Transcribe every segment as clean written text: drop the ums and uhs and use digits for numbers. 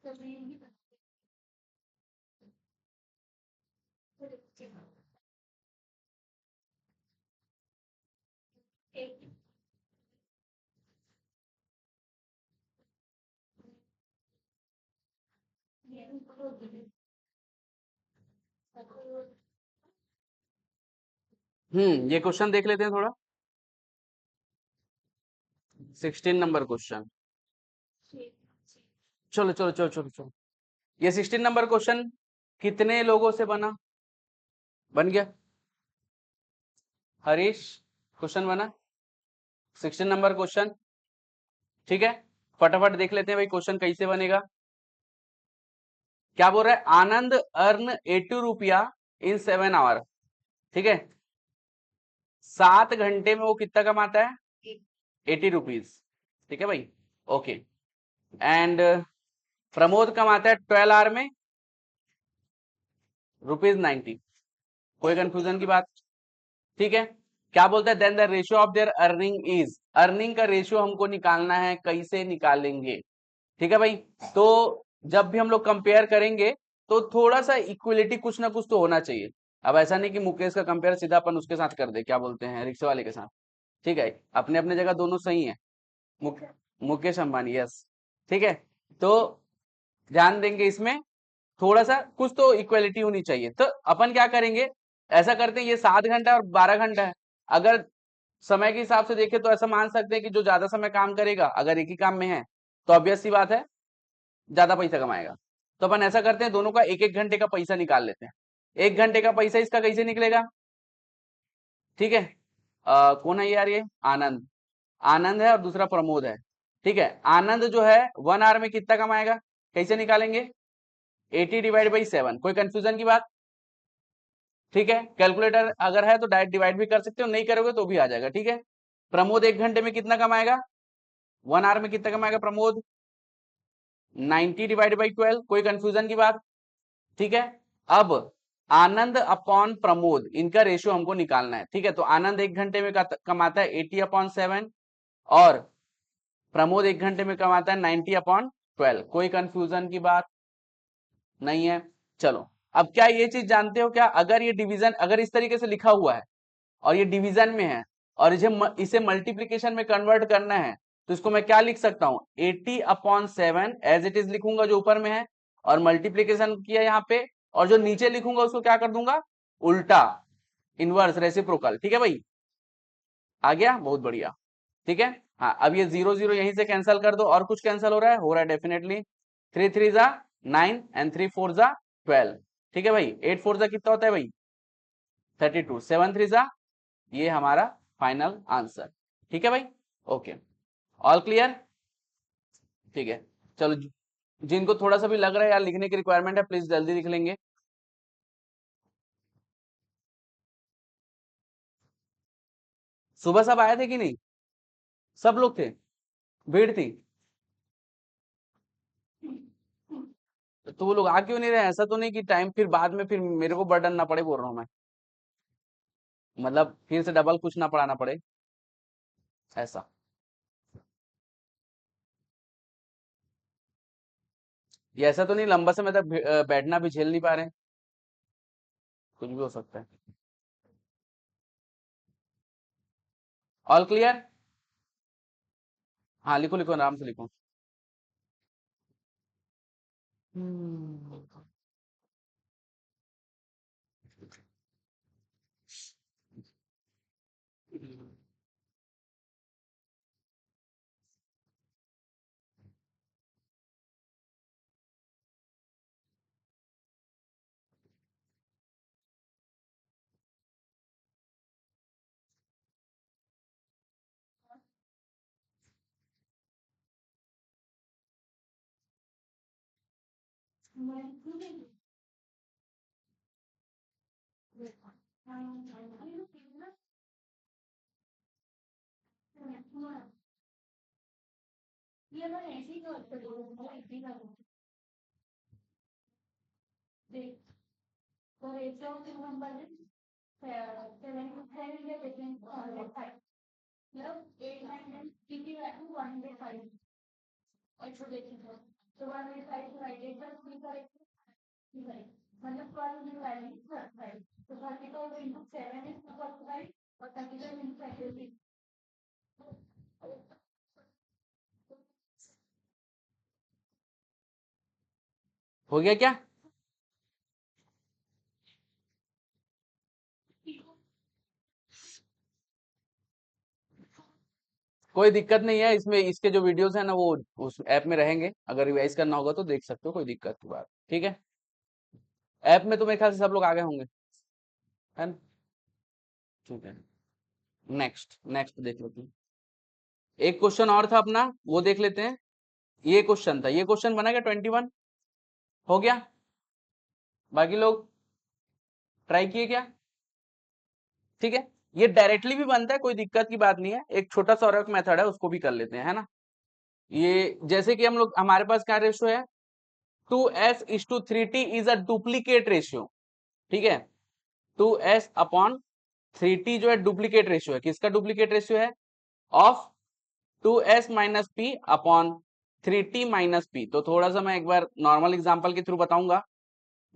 ये क्वेश्चन देख लेते हैं थोड़ा। 16 नंबर क्वेश्चन। चलो चलो चलो चलो चलो। ये 16 नंबर क्वेश्चन कितने लोगों से बना? बन गया हरीश, क्वेश्चन बना 16 नंबर क्वेश्चन। ठीक है, फटाफट देख लेते हैं भाई क्वेश्चन कैसे बनेगा। क्या बोल रहा है? आनंद अर्न 80 रुपया इन 7 आवर। ठीक है, 7 घंटे में वो कितना कमाता है? 80 रुपीज। ठीक है भाई, ओके। एंड प्रमोद कमाता है 12 आवर में ₹90। कोई कंफ्यूजन की बात? ठीक है, क्या बोलता है? Then the ratio of their earning is. Earning का रेशियो हमको निकालना है, कैसे निकालेंगे? ठीक है भाई, तो जब भी हम लोग कंपेयर करेंगे तो थोड़ा सा इक्वलिटी कुछ ना कुछ तो होना चाहिए। अब ऐसा नहीं कि मुकेश का कंपेयर सीधा अपन उसके साथ कर दे, क्या बोलते हैं, रिक्शे वाले के साथ। ठीक है, अपने अपने जगह दोनों सही है। मुक, मुकेश अंबानी, यस। ठीक है, तो ध्यान देंगे इसमें, थोड़ा सा कुछ तो इक्वलिटी होनी चाहिए। तो अपन क्या करेंगे, ऐसा करते हैं, ये 7 घंटा और 12 घंटा है। अगर समय के हिसाब से देखें तो ऐसा मान सकते हैं कि जो ज्यादा समय काम करेगा, अगर एक ही काम में है, तो ऑब्वियस सी बात है ज्यादा पैसा कमाएगा। तो अपन ऐसा करते हैं, दोनों का 1-1 घंटे का पैसा निकाल लेते हैं। 1 घंटे का पैसा इसका कैसे निकलेगा? ठीक है, कौन है यार? ये आनंद। आनंद है और दूसरा प्रमोद है। ठीक है, आनंद जो है 1 आवर में कितना कमाएगा, कैसे निकालेंगे? 80/7। कोई कंफ्यूजन की बात? ठीक है, कैलकुलेटर अगर है तो डायरेक्ट डिवाइड भी कर सकते हो, नहीं करोगे तो भी आ जाएगा। ठीक है, प्रमोद 1 घंटे में कितना कमाएगा? 1 आवर में कितना कमाएगा प्रमोद? 90/12। कोई कंफ्यूजन की बात? ठीक है, अब आनंद अपॉन प्रमोद, इनका रेशियो हमको निकालना है। ठीक है, तो आनंद 1 घंटे में कमाता है 80/7 और प्रमोद 1 घंटे में कमाता है 90/12। कोई कंफ्यूजन की बात नहीं है? चलो, अब क्या ये चीज जानते हो क्या, अगर ये डिवीजन अगर इस तरीके से लिखा हुआ है और ये डिवीजन में है और इसे मल्टीप्लीकेशन में कन्वर्ट करना है, तो इसको मैं क्या लिख सकता हूं? 80/7 एज इट इज लिखूंगा जो ऊपर में है, और मल्टीप्लीकेशन किया यहाँ पे, और जो नीचे लिखूंगा उसको क्या कर दूंगा? उल्टा, इनवर्स, रेसिप्रोकल। ठीक है भाई, आ गया? बहुत बढ़िया। ठीक है, हाँ, अब ये 0 0 यहीं से कैंसिल कर दो। और कुछ कैंसिल हो रहा है? हो रहा है डेफिनेटली। 3 3 जा 9 एंड 3 4 जा 12। ठीक है भाई, 8 4 जा कितना होता है भाई? 32। 7 3 जा, ये हमारा फाइनल आंसर। ठीक है भाई, ओके, ऑल क्लियर? ठीक है, चलो, जिनको थोड़ा सा भी लग रहा है यार लिखने की रिक्वायरमेंट है, प्लीज जल्दी लिख लेंगे। सुबह सब आए थे कि नहीं? सब लोग थे? भीड़ थी? तो वो लोग आ क्यों नहीं रहे? ऐसा तो नहीं कि टाइम फिर बाद में फिर मेरे को बर्डन ना पड़े, बोल रहा हूँ मैं, मतलब फिर से डबल कुछ ना पढ़ाना पड़े, ऐसा। ये ऐसा तो नहीं लंबा समय तक बैठना भी झेल नहीं पा रहे हैं? कुछ भी हो सकता है। All clear? हाँ, लिखो लिखो, आराम से लिखो। हम्म। मतलब 12 तो 32 into 7 is 245 और 32 into 5 is हो गया क्या? कोई दिक्कत नहीं है इसमें, इसके जो वीडियोस है ना वो उस ऐप में रहेंगे, अगर रिवाइज करना होगा तो देख सकते हो, कोई दिक्कत की बात, ठीक है। ऐप में तो मेरे ख्याल से सब लोग आगे होंगे, है ना? ठीक है, नेक्स्ट नेक्स्ट देख लेते हैं। एक क्वेश्चन और था अपना, वो देख लेते हैं। ये क्वेश्चन था, ये क्वेश्चन बना क्या 21? हो गया? बाकी लोग ट्राई किए क्या? ठीक है, ये डायरेक्टली भी बनता है, कोई दिक्कत की बात नहीं है। एक छोटा सा और एक मेथड है, उसको भी कर लेते हैं, है ना। ये जैसे कि हम लोग, हमारे पास क्या रेशियो है, 2s:3t is a duplicate ratio, ठीक है। 2s/3t जो है डुप्लीकेट रेशियो है, किसका डुप्लीकेट रेशियो है? Of 2s-p/3t-p। तो थोड़ा सा मैं एक बार नॉर्मल एग्जांपल के थ्रू बताऊंगा।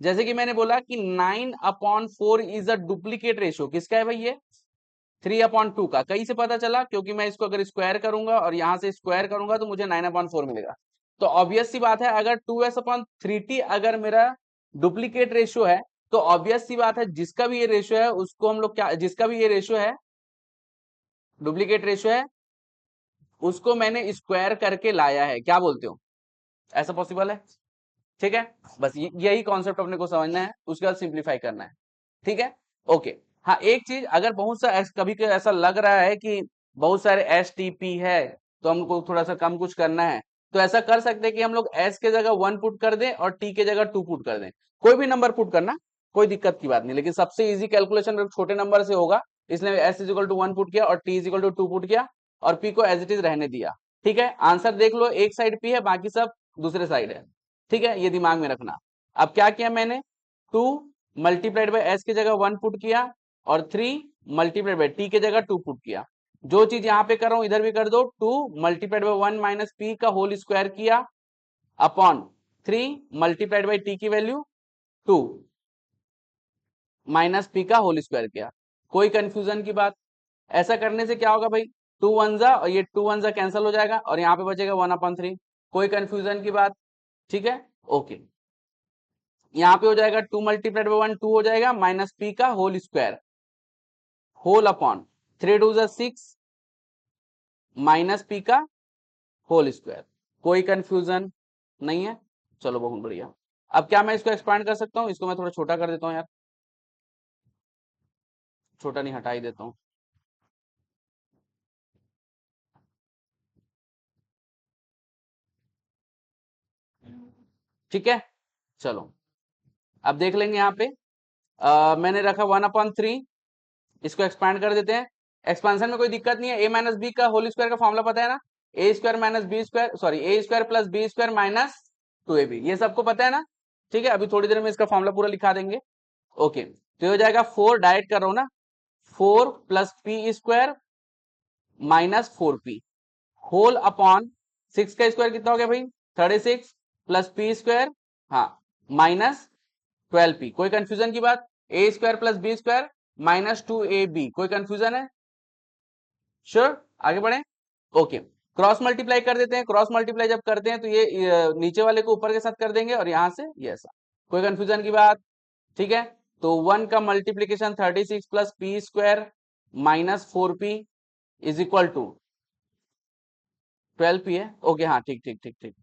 जैसे कि मैंने बोला कि 9/4 इज अ डुप्लीकेट रेशियो, किसका है भाई ये? 3/2 का। कहीं से पता चला? क्योंकि मैं इसको अगर स्क्वायर करूंगा और यहां से स्क्वायर करूंगा तो मुझे 9/4 मिलेगा। तो ऑब्वियस सी बात है, अगर 2s/3t अगर मेरा डुप्लीकेट रेशियो है, तो ऑब्वियस सी बात है जिसका भी ये रेशियो है उसको हम लोग क्या, जिसका भी ये रेशियो है डुप्लीकेट रेशियो है, उसको मैंने स्क्वायर करके लाया है। क्या बोलते हो? ऐसा पॉसिबल है? ठीक है, बस यही कॉन्सेप्ट अपने को समझना है, उसके बाद सिंप्लीफाई करना है, ठीक है। ओके, हाँ एक चीज, अगर बहुत सा कभी कभी ऐसा लग रहा है कि बहुत सारे STP है तो हमको थोड़ा सा कम कुछ करना है, तो ऐसा कर सकते हैं कि हम लोग S के जगह 1 पुट कर दें और T के जगह 2 पुट कर दें। कोई भी नंबर पुट करना, कोई दिक्कत की बात नहीं, लेकिन सबसे इजी कैलकुलेशन छोटे नंबर से होगा, इसलिए S=1 पुट किया और T=2 पुट किया और P को एज इट इज रहने दिया। ठीक है, आंसर देख लो, एक साइड P है, बाकी सब दूसरे साइड है। ठीक है, ये दिमाग में रखना। अब क्या किया मैंने, 2 मल्टीप्लाइड बाय एस की जगह 1 पुट किया और 3 मल्टीप्लाइड बाय टी की जगह 2 पुट किया। जो चीज यहां पे कर रहा हूं इधर भी कर दो, 2 मल्टीप्लाइड बाय 1 माइनस पी का होल स्क्वायर किया अपॉन 3 मल्टीप्लाइड बाय टी की वैल्यू 2 माइनस पी का होल स्क्वायर किया। कोई कंफ्यूजन की बात? ऐसा करने से क्या होगा भाई, 2 1 जा और ये 2 1 जा कैंसिल हो जाएगा और यहाँ पे बचेगा 1/3। कोई कंफ्यूजन की बात? ठीक है, ओके। यहाँ पे हो जाएगा 2 मल्टीप्लाइड बाय 1 2 हो जाएगा माइनस पी का होल स्क्वायर होल अपॉन 3 2 जा 6 माइनस पी का होल स्क्वायर। कोई कंफ्यूजन नहीं है? चलो बहुत बढ़िया। अब क्या मैं इसको एक्सपांड कर सकता हूँ? इसको मैं थोड़ा छोटा कर देता हूँ यार, छोटा नहीं हटा ही देता हूँ। ठीक है, चलो अब देख लेंगे यहाँ पे। मैंने रखा 1/3, इसको एक्सपांड कर देते हैं। एक्सपांशन में कोई दिक्कत नहीं है। ए माइनस बी का होल स्क्वायर का फॉर्मुला पता है ना, a square minus b square, sorry a square plus b square minus 2ab, ये सबको पता है ना। ठीक है, अभी थोड़ी देर में इसका फॉर्मुला पूरा लिखा देंगे। ओके, तो ये हो जाएगा 4, डायरेक्ट कर रहा हूं ना, 4 plus p square minus 4p whole upon 6 का स्क्वायर कितना हो गया भाई, 36 प्लस पी स्क्वायर, हाँ, माइनस 12p। कोई कंफ्यूजन की बात? A square plus b square minus 2ab, कोई कंफ्यूजन है? श्योर, आगे बढ़े। ओके, क्रॉस मल्टीप्लाई कर देते हैं। क्रॉस मल्टीप्लाई जब करते हैं तो ये नीचे वाले को ऊपर के साथ कर देंगे और यहां से ये ऐसा। कोई कंफ्यूजन की बात? ठीक है, तो 1 का multiplication 36 plus p square minus 4p is equal to 12p है। ओके, हाँ ठीक ठीक ठीक ठीक।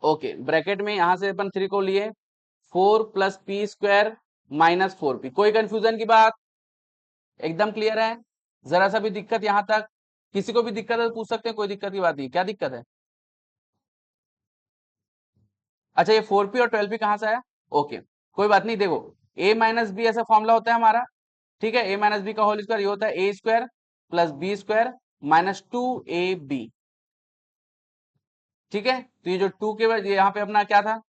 ओके, ब्रैकेट में यहां से अपन 3 को लिए, 4 plus p square minus 4p। कोई कंफ्यूजन की बात? एकदम क्लियर है? जरा सा भी दिक्कत यहां तक? किसी को भी दिक्कत है तो पूछ सकते हैं, कोई दिक्कत की बात नहीं। क्या दिक्कत है? अच्छा, ये 4p और 12p कहां से आया? ओके, कोई बात नहीं। देखो, a माइनस बी ऐसा फॉर्मूला होता है हमारा, ठीक है। a माइनस बी का होल स्क्वायर ये होता है a square plus b square minus 2ab। ठीक है, तो ये जो 2 के यहाँ पे अपना क्या था,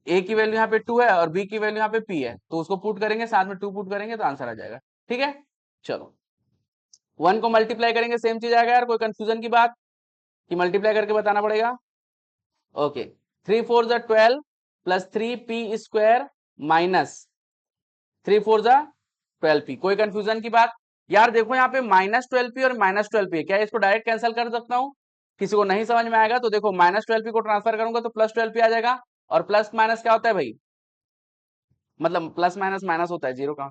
a की वैल्यू यहाँ पे 2 है और b की वैल्यू यहाँ पे p है, तो उसको पुट करेंगे, साथ में 2 पुट करेंगे तो आंसर आ जाएगा। ठीक है, चलो 1 को मल्टीप्लाई करेंगे, सेम चीज आएगा यार। कोई कंफ्यूजन की बात कि मल्टीप्लाई करके बताना पड़ेगा? ओके, 3 4 जा 12 प्लस 3p² माइनस 3 4 जा 12p। कोई कंफ्यूजन की बात? यार देखो यहाँ पे -12p और -12p, क्या इसको डायरेक्ट कैंसिल कर सकता हूँ? किसी को नहीं समझ में आएगा तो देखो, -12p को ट्रांसफर करूंगा तो +12p आ जाएगा, और प्लस माइनस क्या होता है भाई, मतलब प्लस माइनस माइनस होता है, जीरो का।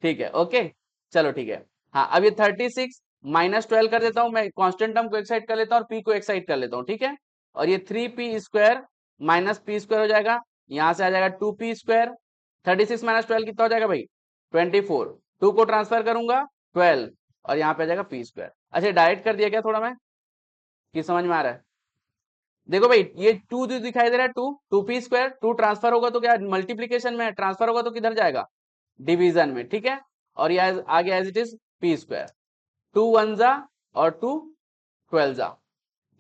ठीक है, ओके, चलो ठीक है। हाँ, अब ये 36 -12 कर देता हूं मैं, कांस्टेंट टर्म को एक साइड कर लेता हूँ और p को एक साइड कर लेता हूँ, ठीक है। और ये 3p² माइनस p² हो जाएगा, यहां से आ जाएगा 2p²। 36 -12 कितना हो जाएगा भाई, 24। 2 को ट्रांसफर करूंगा 12, और यहाँ पे आ जाएगा p²। अच्छा, डायरेक्ट कर दिया क्या थोड़ा मैं, कि समझ में आ रहा है? देखो भाई, ये 2 जो दिखाई दे रहा है, 2p², 2 ट्रांसफर होगा तो क्या मल्टीप्लीकेशन में, ट्रांसफर होगा तो किधर जाएगा, डिवीजन में, ठीक है। और ये आ गया एज इट इज p²। 2 1 जा और 2 12 जा,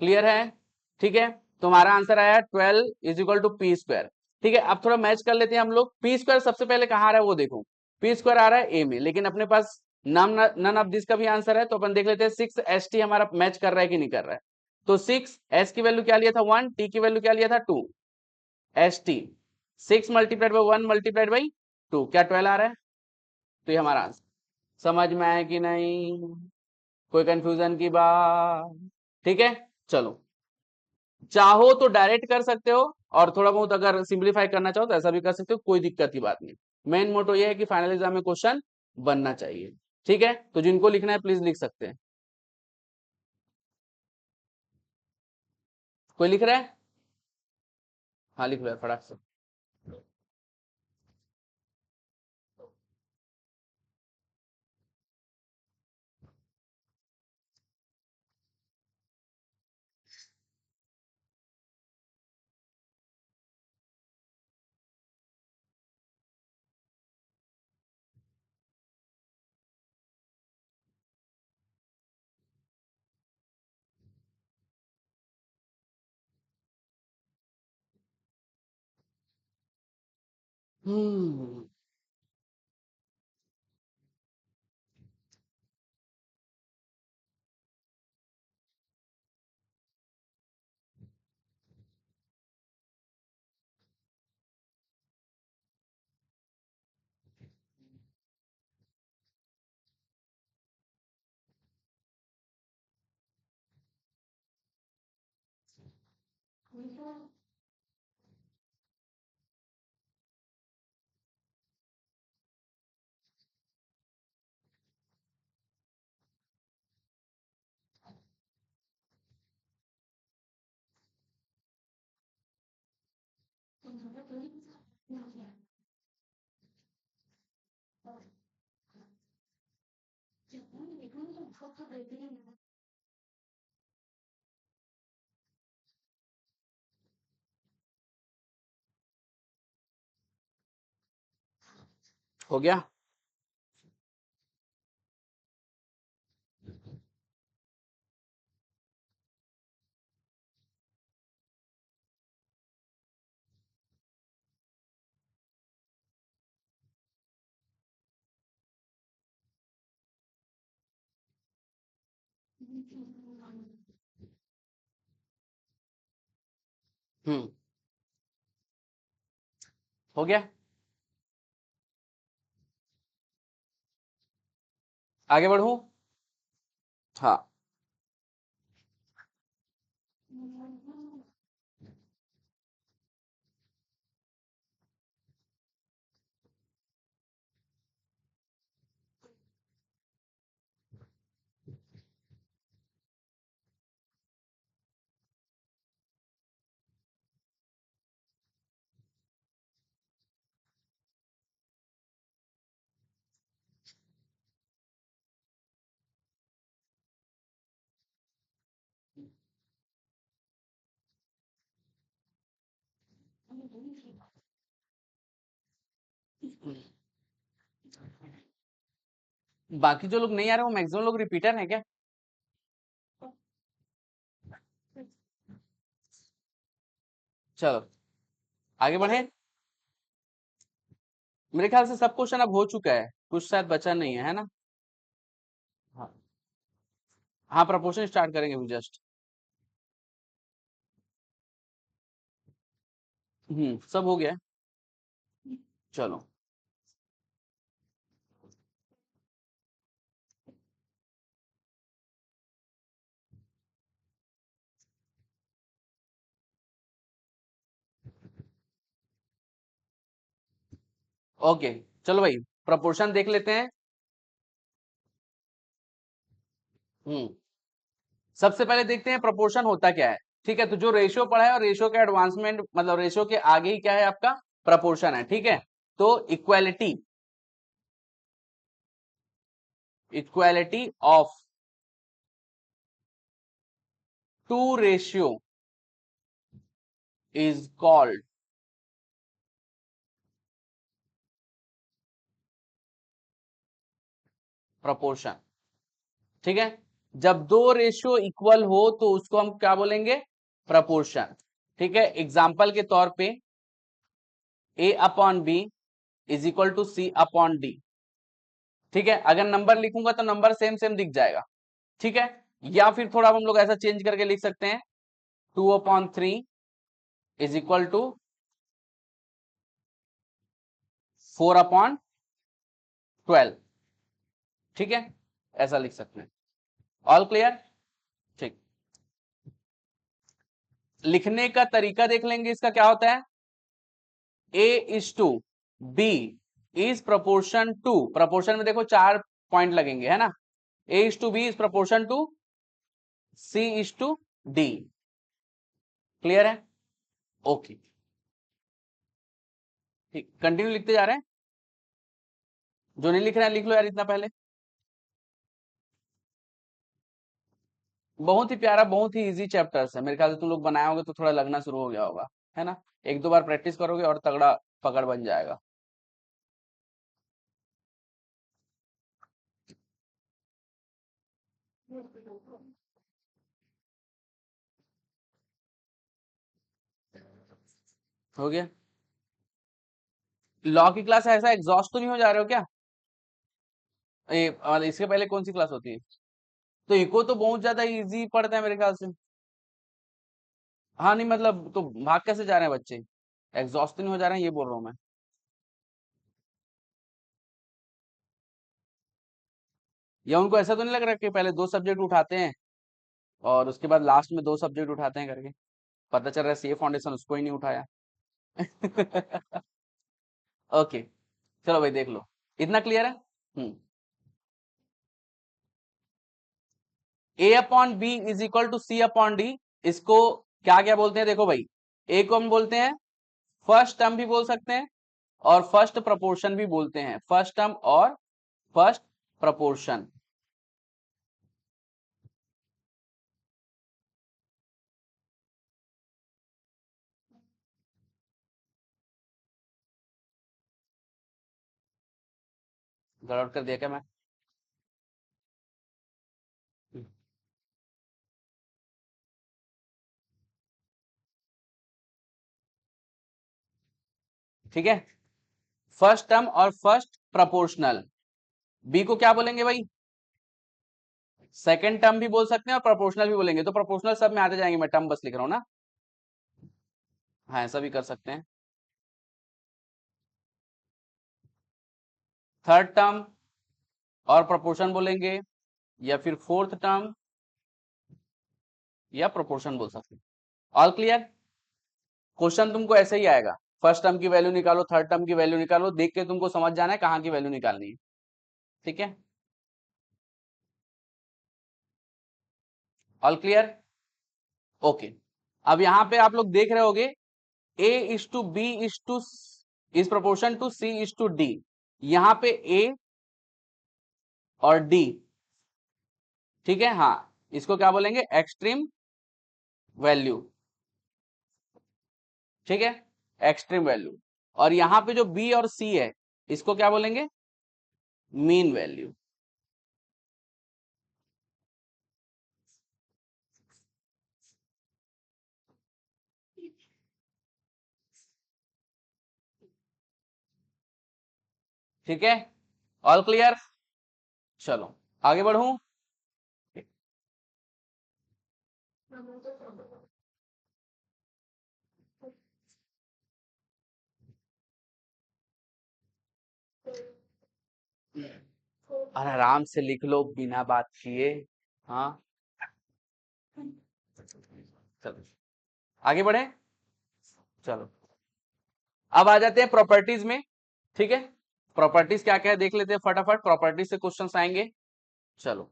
क्लियर है? ठीक है, तुम्हारा आंसर आया 12 = p²। ठीक है, अब थोड़ा मैच कर लेते हैं हम लोग। p² सबसे पहले कहाँ आ रहा है वो देखो, p² आ रहा है ए में, लेकिन अपने पास नन ऑफ दिस का भी आंसर है, तो अपन देख लेते हैं 6st हमारा मैच कर रहा है कि नहीं कर रहा है। तो 6 s की वैल्यू क्या लिया था 1, t की वैल्यू क्या लिया था 2, st 6 multiplied by 1 multiplied by 2, क्या 12 आ रहा है? तो ये हमारा आंसर। समझ में आया कि नहीं? कोई कंफ्यूजन की बात? ठीक है, चलो, चाहो तो डायरेक्ट कर सकते हो, और थोड़ा बहुत अगर सिंप्लीफाई करना चाहो तो ऐसा भी कर सकते हो, कोई दिक्कत की बात नहीं। मेन मोटो ये है कि फाइनल एग्जाम में क्वेश्चन बनना चाहिए। ठीक है, तो जिनको लिखना है प्लीज लिख सकते हैं। कोई लिख रहा है? हाँ, लिख लो यार फटाक से। हम्म, हो गया। हम्म, हो गया। आगे बढ़ू? हाँ। बाकी जो लोग नहीं आ रहे वो मैक्सिमम लोग रिपीटर है क्या? चलो आगे बढ़े। मेरे ख्याल से सब क्वेश्चन अब हो चुका है, कुछ शायद बचा नहीं है ना? हाँ, हाँ, प्रपोर्शन स्टार्ट करेंगे अभी जस्ट। सब हो गया है। चलो ओके, चलो भाई प्रपोर्शन देख लेते हैं। हम्म सबसे पहले देखते हैं प्रपोर्शन होता क्या है। ठीक है, तो जो रेशियो पढ़ा है और रेशियो के एडवांसमेंट मतलब रेशियो के आगे ही क्या है आपका प्रपोर्शन है। ठीक है, तो equality, equality of two ratio is called proportion. ठीक है, जब दो रेशियो इक्वल हो तो उसको हम क्या बोलेंगे, प्रपोर्शन। ठीक है, एग्जाम्पल के तौर पे a upon b is equal to c upon d. ठीक है, अगर नंबर लिखूंगा तो नंबर सेम सेम दिख जाएगा। ठीक है, या फिर थोड़ा हम लोग ऐसा चेंज करके लिख सकते हैं, 2/3 इज इक्वल टू 4/12। ठीक है, ऐसा लिख सकते हैं। All clear? ठीक, लिखने का तरीका देख लेंगे इसका क्या होता है। a is to b is proportion to, proportion में देखो 4 पॉइंट लगेंगे है ना। a is to b is proportion to c is to d। Clear है? ओके, ठीक, कंटिन्यू लिखते जा रहे हैं। जो नहीं लिख रहे हैं लिख लो यार इतना पहले। बहुत ही प्यारा, बहुत ही इजी चैप्टर्स है, मेरे ख्याल से तुम लोग बनाए होगे तो थोड़ा लगना शुरू हो गया होगा, है ना। एक दो बार प्रैक्टिस करोगे और तगड़ा पकड़ बन जाएगा। हो गया। लॉ की क्लास ऐसा एग्जॉस्ट तो नहीं हो जा रहे हो क्या? इसके पहले कौन सी क्लास होती है? तो इको तो बहुत ज्यादा इजी पड़ता है मेरे ख्याल से। हाँ नहीं मतलब तो भाग कैसे जा रहे हैं बच्चे, एग्जॉस्ट तो नहीं हो जा रहे हैं ये बोल रहा हूँ मैं। या उनको ऐसा तो नहीं लग रहा कि पहले दो सब्जेक्ट उठाते हैं और उसके बाद लास्ट में दो सब्जेक्ट उठाते हैं करके, पता चल रहा है सी फाउंडेशन उसको ही नहीं उठाया। ओके, चलो भाई देख लो, इतना क्लियर है। Hmm a upon b is equal to c upon d, इसको क्या क्या बोलते हैं देखो भाई। ए को हम बोलते हैं फर्स्ट टर्म भी बोल सकते हैं और फर्स्ट प्रपोर्शन भी बोलते हैं, फर्स्ट टर्म और फर्स्ट प्रपोर्शन। गड़बड़ कर दिया क्या मैं? ठीक है, फर्स्ट टर्म और फर्स्ट प्रपोर्शनल, बी को क्या बोलेंगे भाई, सेकंड टर्म भी बोल सकते हैं और प्रोपोर्शनल भी बोलेंगे, तो प्रोपोर्शनल सब में आते जाएंगे, मैं टर्म बस लिख रहा हूं ना। हाँ ऐसा भी कर सकते हैं। थर्ड टर्म और प्रोपोर्शन बोलेंगे, या फिर फोर्थ टर्म या प्रोपोर्शन बोल सकते हैं। All clear? क्वेश्चन तुमको ऐसे ही आएगा, फर्स्ट टर्म की वैल्यू निकालो, थर्ड टर्म की वैल्यू निकालो, देख के तुमको समझ जाना है कहाँ की वैल्यू निकालनी है। ठीक है, ऑल क्लियर? ओके, अब यहां पे आप लोग देख रहे होगे a is to b is to is proportion to c is to d। यहां पे a और d, ठीक है, हाँ इसको क्या बोलेंगे, एक्सट्रीम वैल्यू। ठीक है, एक्सट्रीम वैल्यू। और यहां पे जो b और c है इसको क्या बोलेंगे, मीन वैल्यू। ठीक है, ऑल क्लियर? चलो आगे बढ़ूं। और आराम से लिख लो बिना बात किए। हाँ, चलो आगे बढ़े। चलो अब आ जाते हैं प्रॉपर्टीज में। ठीक है, प्रॉपर्टीज क्या क्या है देख लेते हैं फटाफट, प्रॉपर्टीज से क्वेश्चंस आएंगे। चलो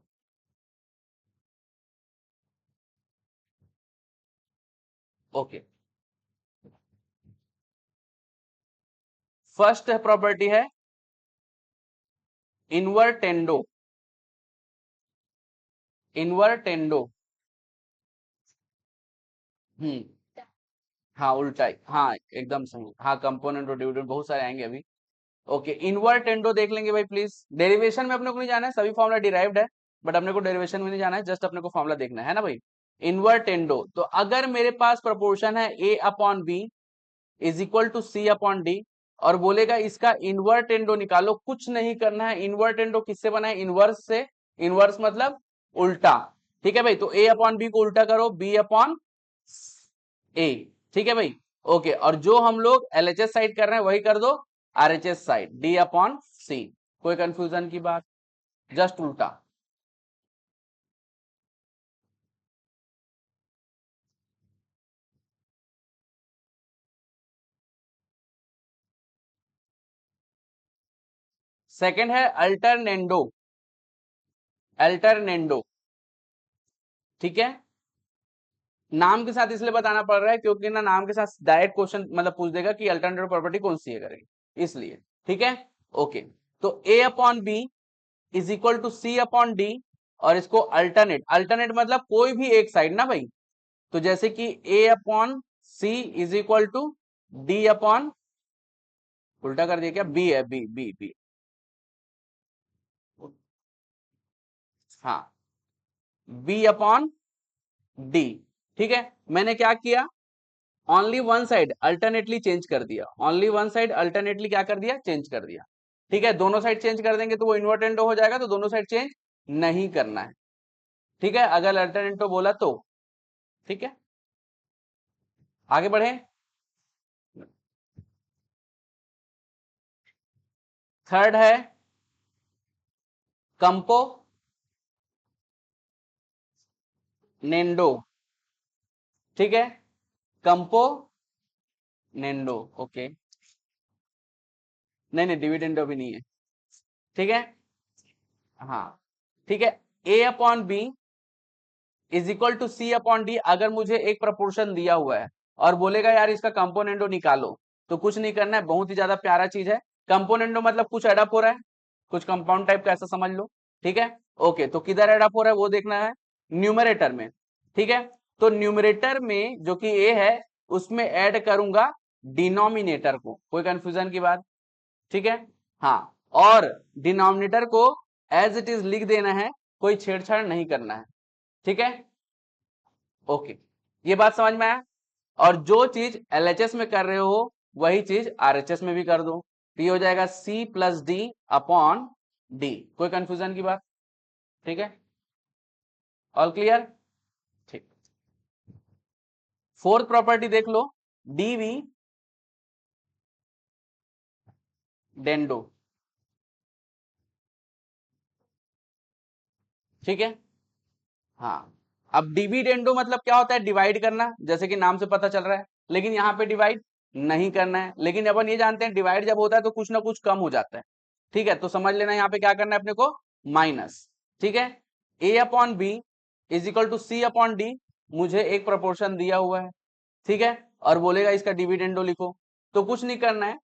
ओके, फर्स्ट प्रॉपर्टी है इनवर्टेंडो। इनवर्टेंडो, हम्म, हाँ उल्टा ही, हाँ एकदम सही, हाँ कंपोनेंट और डिविडेंड बहुत सारे आएंगे अभी। ओके, इनवर्टेंडो देख लेंगे भाई प्लीज। डेरिवेशन में अपने को नहीं जाना है, सभी फॉर्मूला डिराइव्ड है, बट अपने को डेरिवेशन में नहीं जाना है, जस्ट अपने को फॉर्मूला देखना है ना भाई। इनवर्टेंडो, तो अगर मेरे पास प्रोपोर्शन है a upon b is equal to c upon d, और बोलेगा इसका इनवर्टेंडो निकालो, कुछ नहीं करना है। इनवर्टेंडो किससे बना है? इनवर्स से। इनवर्स मतलब उल्टा। ठीक है भाई, तो ए अपॉन बी को उल्टा करो, बी अपॉन ए। ठीक है भाई, ओके, और जो हम लोग एलएचएस साइड कर रहे हैं वही कर दो RHS side, D upon c. कोई कंफ्यूजन की बात? जस्ट उल्टा। सेकंड है अल्टरनेंडो। अल्टरनेंडो, ठीक है, नाम के साथ इसलिए बताना पड़ रहा है क्योंकि ना नाम के साथ डायरेक्ट क्वेश्चन मतलब पूछ देगा कि अल्टरनेटिव प्रॉपर्टी कौन सी है करेंगे, इसलिए। ठीक है, ओके, तो a upon b is equal to c upon d, और इसको अल्टरनेट, अल्टरनेट मतलब कोई भी एक साइड ना भाई, तो जैसे कि a upon c is equal to d upon, उल्टा कर दिया क्या, बी है, बी बी बी, हाँ, बी अपॉन डी। ठीक है, मैंने क्या किया, only one side alternately change कर दिया, ओनली वन साइड अल्टरनेटली क्या कर दिया, चेंज कर दिया। ठीक है, दोनों साइड चेंज कर देंगे तो वो इन्वर्टेंटो हो जाएगा, तो दोनों साइड चेंज नहीं करना है। ठीक है, अगर अल्टरनेटो बोला तो। ठीक है, आगे बढ़े। थर्ड है कंपो नेंडो। ठीक है, कंपो नेंडो, ओके, नहीं नहीं डिविडेंडो भी नहीं है। ठीक है, हाँ, ठीक है, a upon b is equal to c upon d, अगर मुझे एक प्रपोर्शन दिया हुआ है और बोलेगा यार इसका कंपोनेंडो निकालो, तो कुछ नहीं करना है, बहुत ही ज्यादा प्यारा चीज है। कंपोनेंडो मतलब कुछ एडअप हो रहा है, कुछ कंपाउंड टाइप का, ऐसा समझ लो। ठीक है, ओके, तो किधर एडअप हो रहा है वो देखना है, न्यूमरेटर में। ठीक है, तो न्यूमरेटर में जो कि ए है उसमें ऐड करूंगा डिनोमिनेटर को, कोई कंफ्यूजन की बात? ठीक है, हाँ, और डिनोमिनेटर को एज इट इज लिख देना है, कोई छेड़छाड़ नहीं करना है। ठीक है, ओके, ये बात समझ में आया। और जो चीज एलएचएस में कर रहे हो वही चीज आरएचएस में भी कर दो, तो ये हो जाएगा c plus d upon d. कोई कंफ्यूजन की बात? ठीक है, ऑल क्लियर? ठीक, फोर्थ प्रॉपर्टी देख लो, डीवी डेंडो। ठीक है, हाँ, अब डिविडेंडो मतलब क्या होता है, डिवाइड करना, जैसे कि नाम से पता चल रहा है, लेकिन यहाँ पे डिवाइड नहीं करना है, लेकिन अपन ये जानते हैं डिवाइड जब होता है तो कुछ ना कुछ कम हो जाता है। ठीक है, तो समझ लेना यहाँ पे क्या करना है अपने को, माइनस। ठीक है, a upon b is equal to c upon d, मुझे एक प्रोपोर्शन दिया हुआ है। ठीक है, और बोलेगा इसका डिविडेंडो लिखो, तो कुछ नहीं करना है,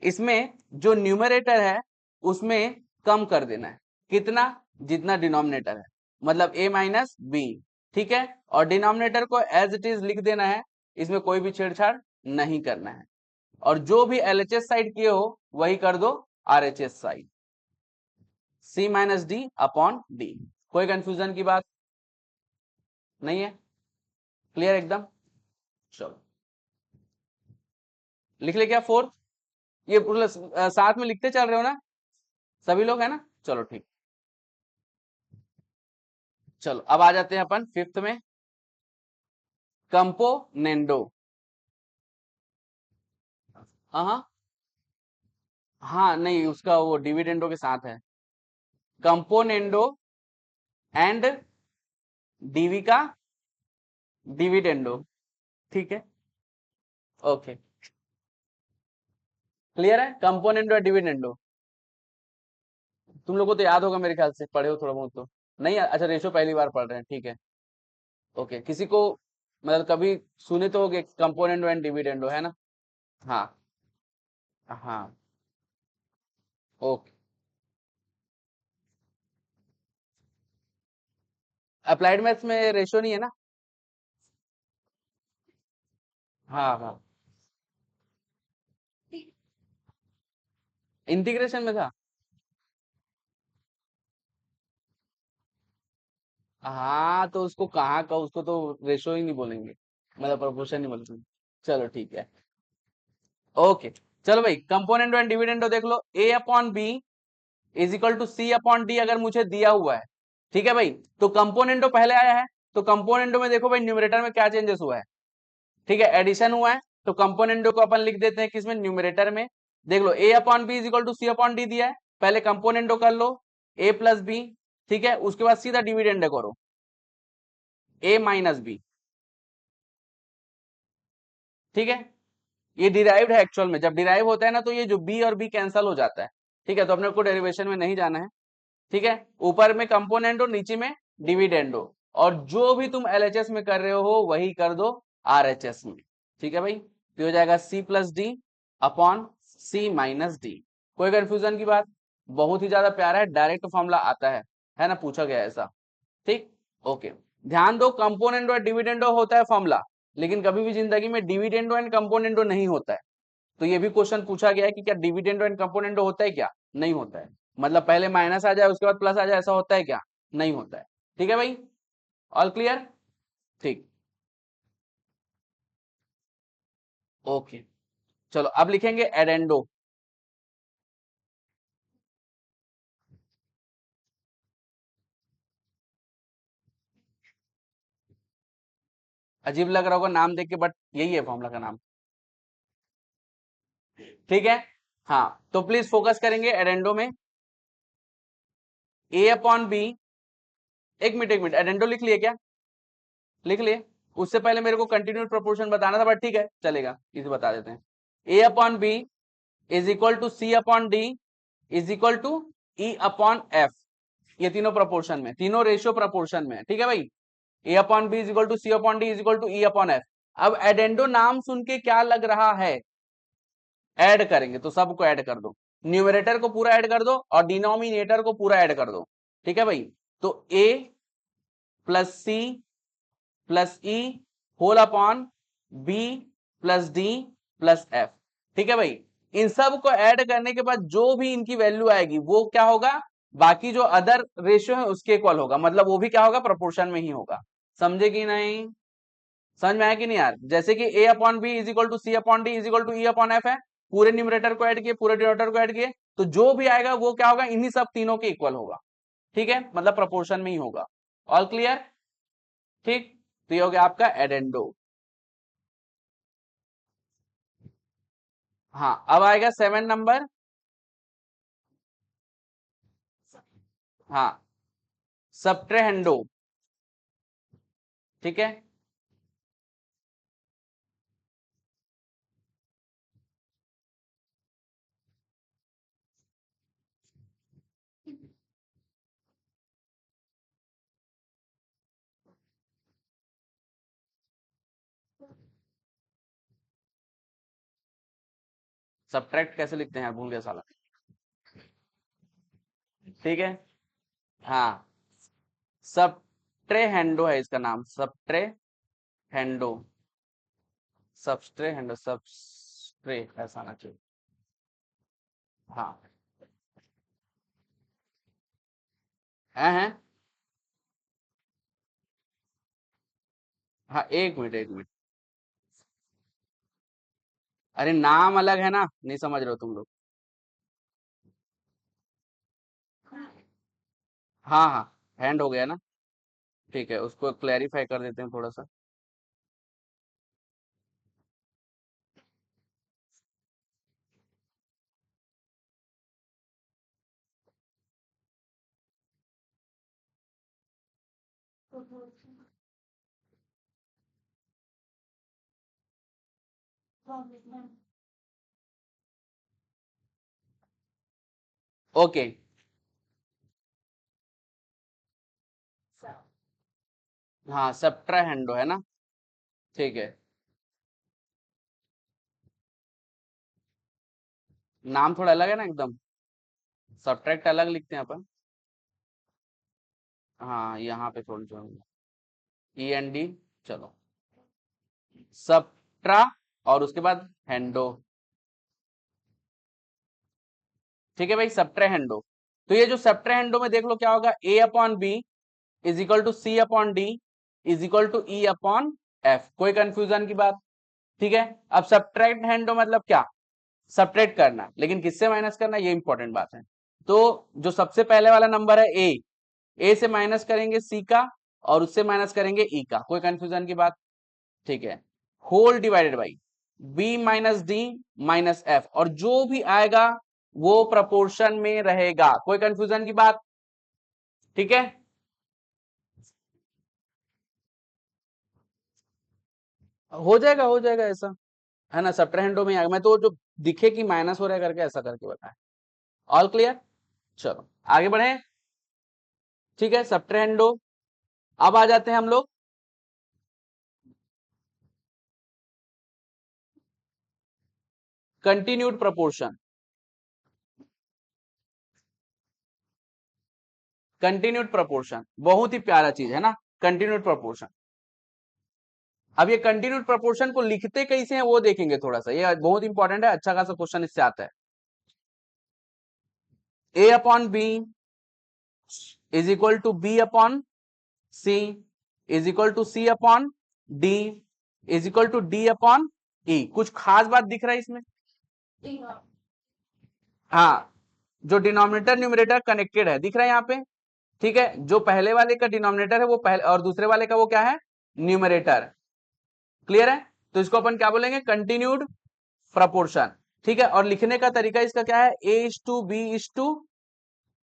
इसमें जो न्यूमरेटर है उसमें कम कर देना है, कितना, जितना डिनोमिनेटर है, मतलब a माइनस बी। ठीक है, और डिनोमिनेटर को एज इट इज लिख देना है, इसमें कोई भी छेड़छाड़ नहीं करना है, और जो भी एलएचएस साइड किए हो वही कर दो आरएचएस साइड, सी माइनस डी अपॉन डी। कोई कंफ्यूजन की बात नहीं है, क्लियर एकदम? चलो लिख ले क्या फोर्थ, ये पूरा साथ में लिखते चल रहे हो ना सभी लोग, है ना? चलो ठीक, चलो अब आ जाते हैं अपन फिफ्थ में, कंपोनेंडो। हाँ हाँ, नहीं उसका वो डिविडेंडो के साथ है। कंपोनेंडो एंड डीवी का डिविडेंडो। ठीक है, ओके, क्लियर है, कंपोनेंडो और डिविडेंडो। तुम लोग को तो याद होगा मेरे ख्याल से, पढ़े हो थोड़ा बहुत तो। नहीं, अच्छा रेशियो पहली बार पढ़ रहे हैं, ठीक है, ओके। किसी को मतलब कभी सुने तो होगे कंपोनेंडो एंड डिविडेंडो, है ना? हाँ, हाँ, ओके। अप्लाइड मैथ्स में रेशियो नहीं है ना? हाँ, हाँ, इंटीग्रेशन में था। हाँ, तो उसको कहाँ का, उसको तो रेशियो ही नहीं बोलेंगे, मतलब प्रोपोर्शन नहीं बोलेंगे। चलो ठीक है, ओके। चलो भाई, कंपोनेंडो एंड डिविडेंडो देख लो। A upon b is equal to c upon d अगर मुझे दिया हुआ है, ठीक है भाई, तो कंपोनेंडो पहले आया है, तो कंपोनेंडो में देखो भाई न्यूमरेटर में क्या चेंजेस हुआ है, ठीक है, एडिशन हुआ है, तो कंपोनेंडो को अपन लिख देते हैं किसमें, न्यूमरेटर में। देख लो, a upon b is equal to c upon d दिया है, पहले कंपोनेंडो कर लो, ए प्लस बी, ठीक है, उसके बाद सीधा डिविडेंड करो, ए माइनस बी, ठीक है। ये डिराइव्ड है एक्चुअल में, जब डिराइव होता है ना तो ये जो बी और बी कैंसल हो जाता है, ठीक है, तो अपने को डेरिवेशन में नहीं जाना है, ठीक है। ऊपर में कंपोनेंडो, नीचे में डिविडेंडो, और जो भी तुम एलएचएस में कर रहे हो वही कर दो आरएचएस में, ठीक है भाई। तो हो जाएगा सी प्लस डी अपॉन सी माइनस डी। कोई कंफ्यूजन की बात? बहुत ही ज्यादा प्यारा है, डायरेक्ट फॉर्मूला आता है ना, पूछा गया है ऐसा, ठीक, ओके। ध्यान दो, कंपोनेंडो और डिविडेंडो होता है फॉर्मूला, लेकिन कभी भी जिंदगी में डिविडेंडो एंड कंपोनेंडो नहीं होता है। तो ये भी क्वेश्चन पूछा गया है कि क्या डिविडेंडो एंड कंपोनेंडो होता है क्या? नहीं होता है। मतलब पहले माइनस आ जाए उसके बाद प्लस आ जाए, ऐसा होता है क्या? नहीं होता है। ठीक है भाई, ऑल क्लियर? ठीक, ओके। चलो अब लिखेंगे एडेंडो। अजीब लग रहा होगा नाम देख के, बट यही है फॉर्मूला का नाम, ठीक है। हाँ, तो प्लीज फोकस करेंगे एडेंडो में। ए अपॉन बी, एक मिनट, एडेंडो लिख लिए क्या? लिख लिए? उससे पहले मेरे को कंटिन्यूस प्रोपोर्शन बताना था, बट ठीक है, चलेगा, इसे बता देते हैं। A upon b is equal to c upon d is equal to e upon f. ये तीनों प्रोपोर्शन में, तीनों रेशियो प्रोपोर्शन में, ठीक है भाई। A upon b is equal to c upon d is equal to e upon f. अब addendo नाम सुन के क्या लग रहा है? ऐड करेंगे तो सबको ऐड कर दो, न्यूमरेटर को पूरा ऐड कर दो और डिनोमिनेटर को पूरा ऐड कर दो, ठीक है भाई। तो a plus c plus e whole upon b plus d plus f, ठीक है भाई। इन सब को ऐड करने के बाद जो भी इनकी वैल्यू आएगी वो क्या होगा, बाकी जो अदर रेशियो है उसके इक्वल होगा, मतलब वो भी क्या होगा, प्रोपोर्शन में ही होगा। समझे कि नहीं? समझ में आया कि नहीं यार? जैसे कि a upon b is equal to c upon d is equal to e upon f है, पूरे न्यूमरेटर को ऐड किए, पूरे डिनोमिनेटर को ऐड किए, तो जो भी आएगा वो क्या होगा, इन्हीं सब तीनों के इक्वल होगा, ठीक है, मतलब प्रोपोर्शन में ही होगा। All clear? ठीक, तो ये हो गया आपका एडेंडो। हाँ, अब आएगा 7 नंबर। हाँ, सब्ट्रेहेंडो, ठीक है। सब्ट्रैक्ट कैसे लिखते हैं यार, भूल गया साला। ठीक है, हाँ, सब्ट्रेहेंडो है इसका नाम, सब्ट्रेहेंडो, सब्ट्रेहेंडो, सब्ट्रे ऐसा ना चाहिए। हाँ, है। हाँ, एक मिनट, एक मिनट। अरे नाम अलग है ना, नहीं समझ रहे हो तुम लोग। हाँ, हाँ, हैंड हो गया ना, ठीक है, उसको क्लैरिफाई कर देते हैं थोड़ा सा। ओके, हाँ सब्ट्राहेंडो है ना, ठीक है। नाम थोड़ा अलग है ना एकदम, सब्ट्रैक्ट अलग लिखते हैं अपन। हाँ यहाँ पे थोड़ी END, चलो सब्ट्रा और उसके बाद हैंडो, ठीक है भाई, सब्ट्राहेंडो। तो ये जो सब्ट्राहेंडो में देख लो क्या होगा, A upon b is equal to C upon d is equal to E upon F। कोई कंफ्यूजन की बात? ठीक है। अब सब्ट्रैक्ट हैंडो मतलब क्या, सब्ट्रैक्ट करना, लेकिन किससे माइनस करना, ये इंपॉर्टेंट बात है। तो जो सबसे पहले वाला नंबर है ए से माइनस करेंगे सी का और उससे माइनस करेंगे ई का, कोई कंफ्यूजन की बात? ठीक है। Whole divided by b minus d minus f, और जो भी आएगा वो प्रपोर्शन में रहेगा, कोई कंफ्यूजन की बात? ठीक है। हो जाएगा ऐसा, है ना, सब्ट्रैहेंडो में आएगा। मैं तो जो दिखे कि माइनस हो रहा है करके ऐसा करके बताया। ऑल क्लियर, चलो आगे बढ़े। ठीक है, सब्ट्रैहेंडो। अब आ जाते हैं हम लोग कंटिन्यूड प्रपोर्शन। कंटिन्यूड प्रपोर्शन बहुत ही प्यारा चीज है ना, कंटिन्यूड प्रपोर्शन। अब ये कंटिन्यूड प्रपोर्शन को लिखते कैसे हैं वो देखेंगे थोड़ा सा, ये बहुत इंपॉर्टेंट है, अच्छा खासा क्वेश्चन इससे आता है। A upon b is equal to b upon c is equal to c upon d is equal to d upon e. कुछ खास बात दिख रहा है इसमें? हाँ, जो डिनोमिनेटर न्यूमरेटर कनेक्टेड है दिख रहा है यहाँ पे, ठीक है। जो पहले वाले का डिनोमिनेटर है वो पहले, और दूसरे वाले का वो क्या है, न्यूमरेटर। क्लियर है? तो इसको अपन क्या बोलेंगे, कंटिन्यूड प्रपोर्शन। ठीक है, और लिखने का तरीका इसका क्या है, a is to b is to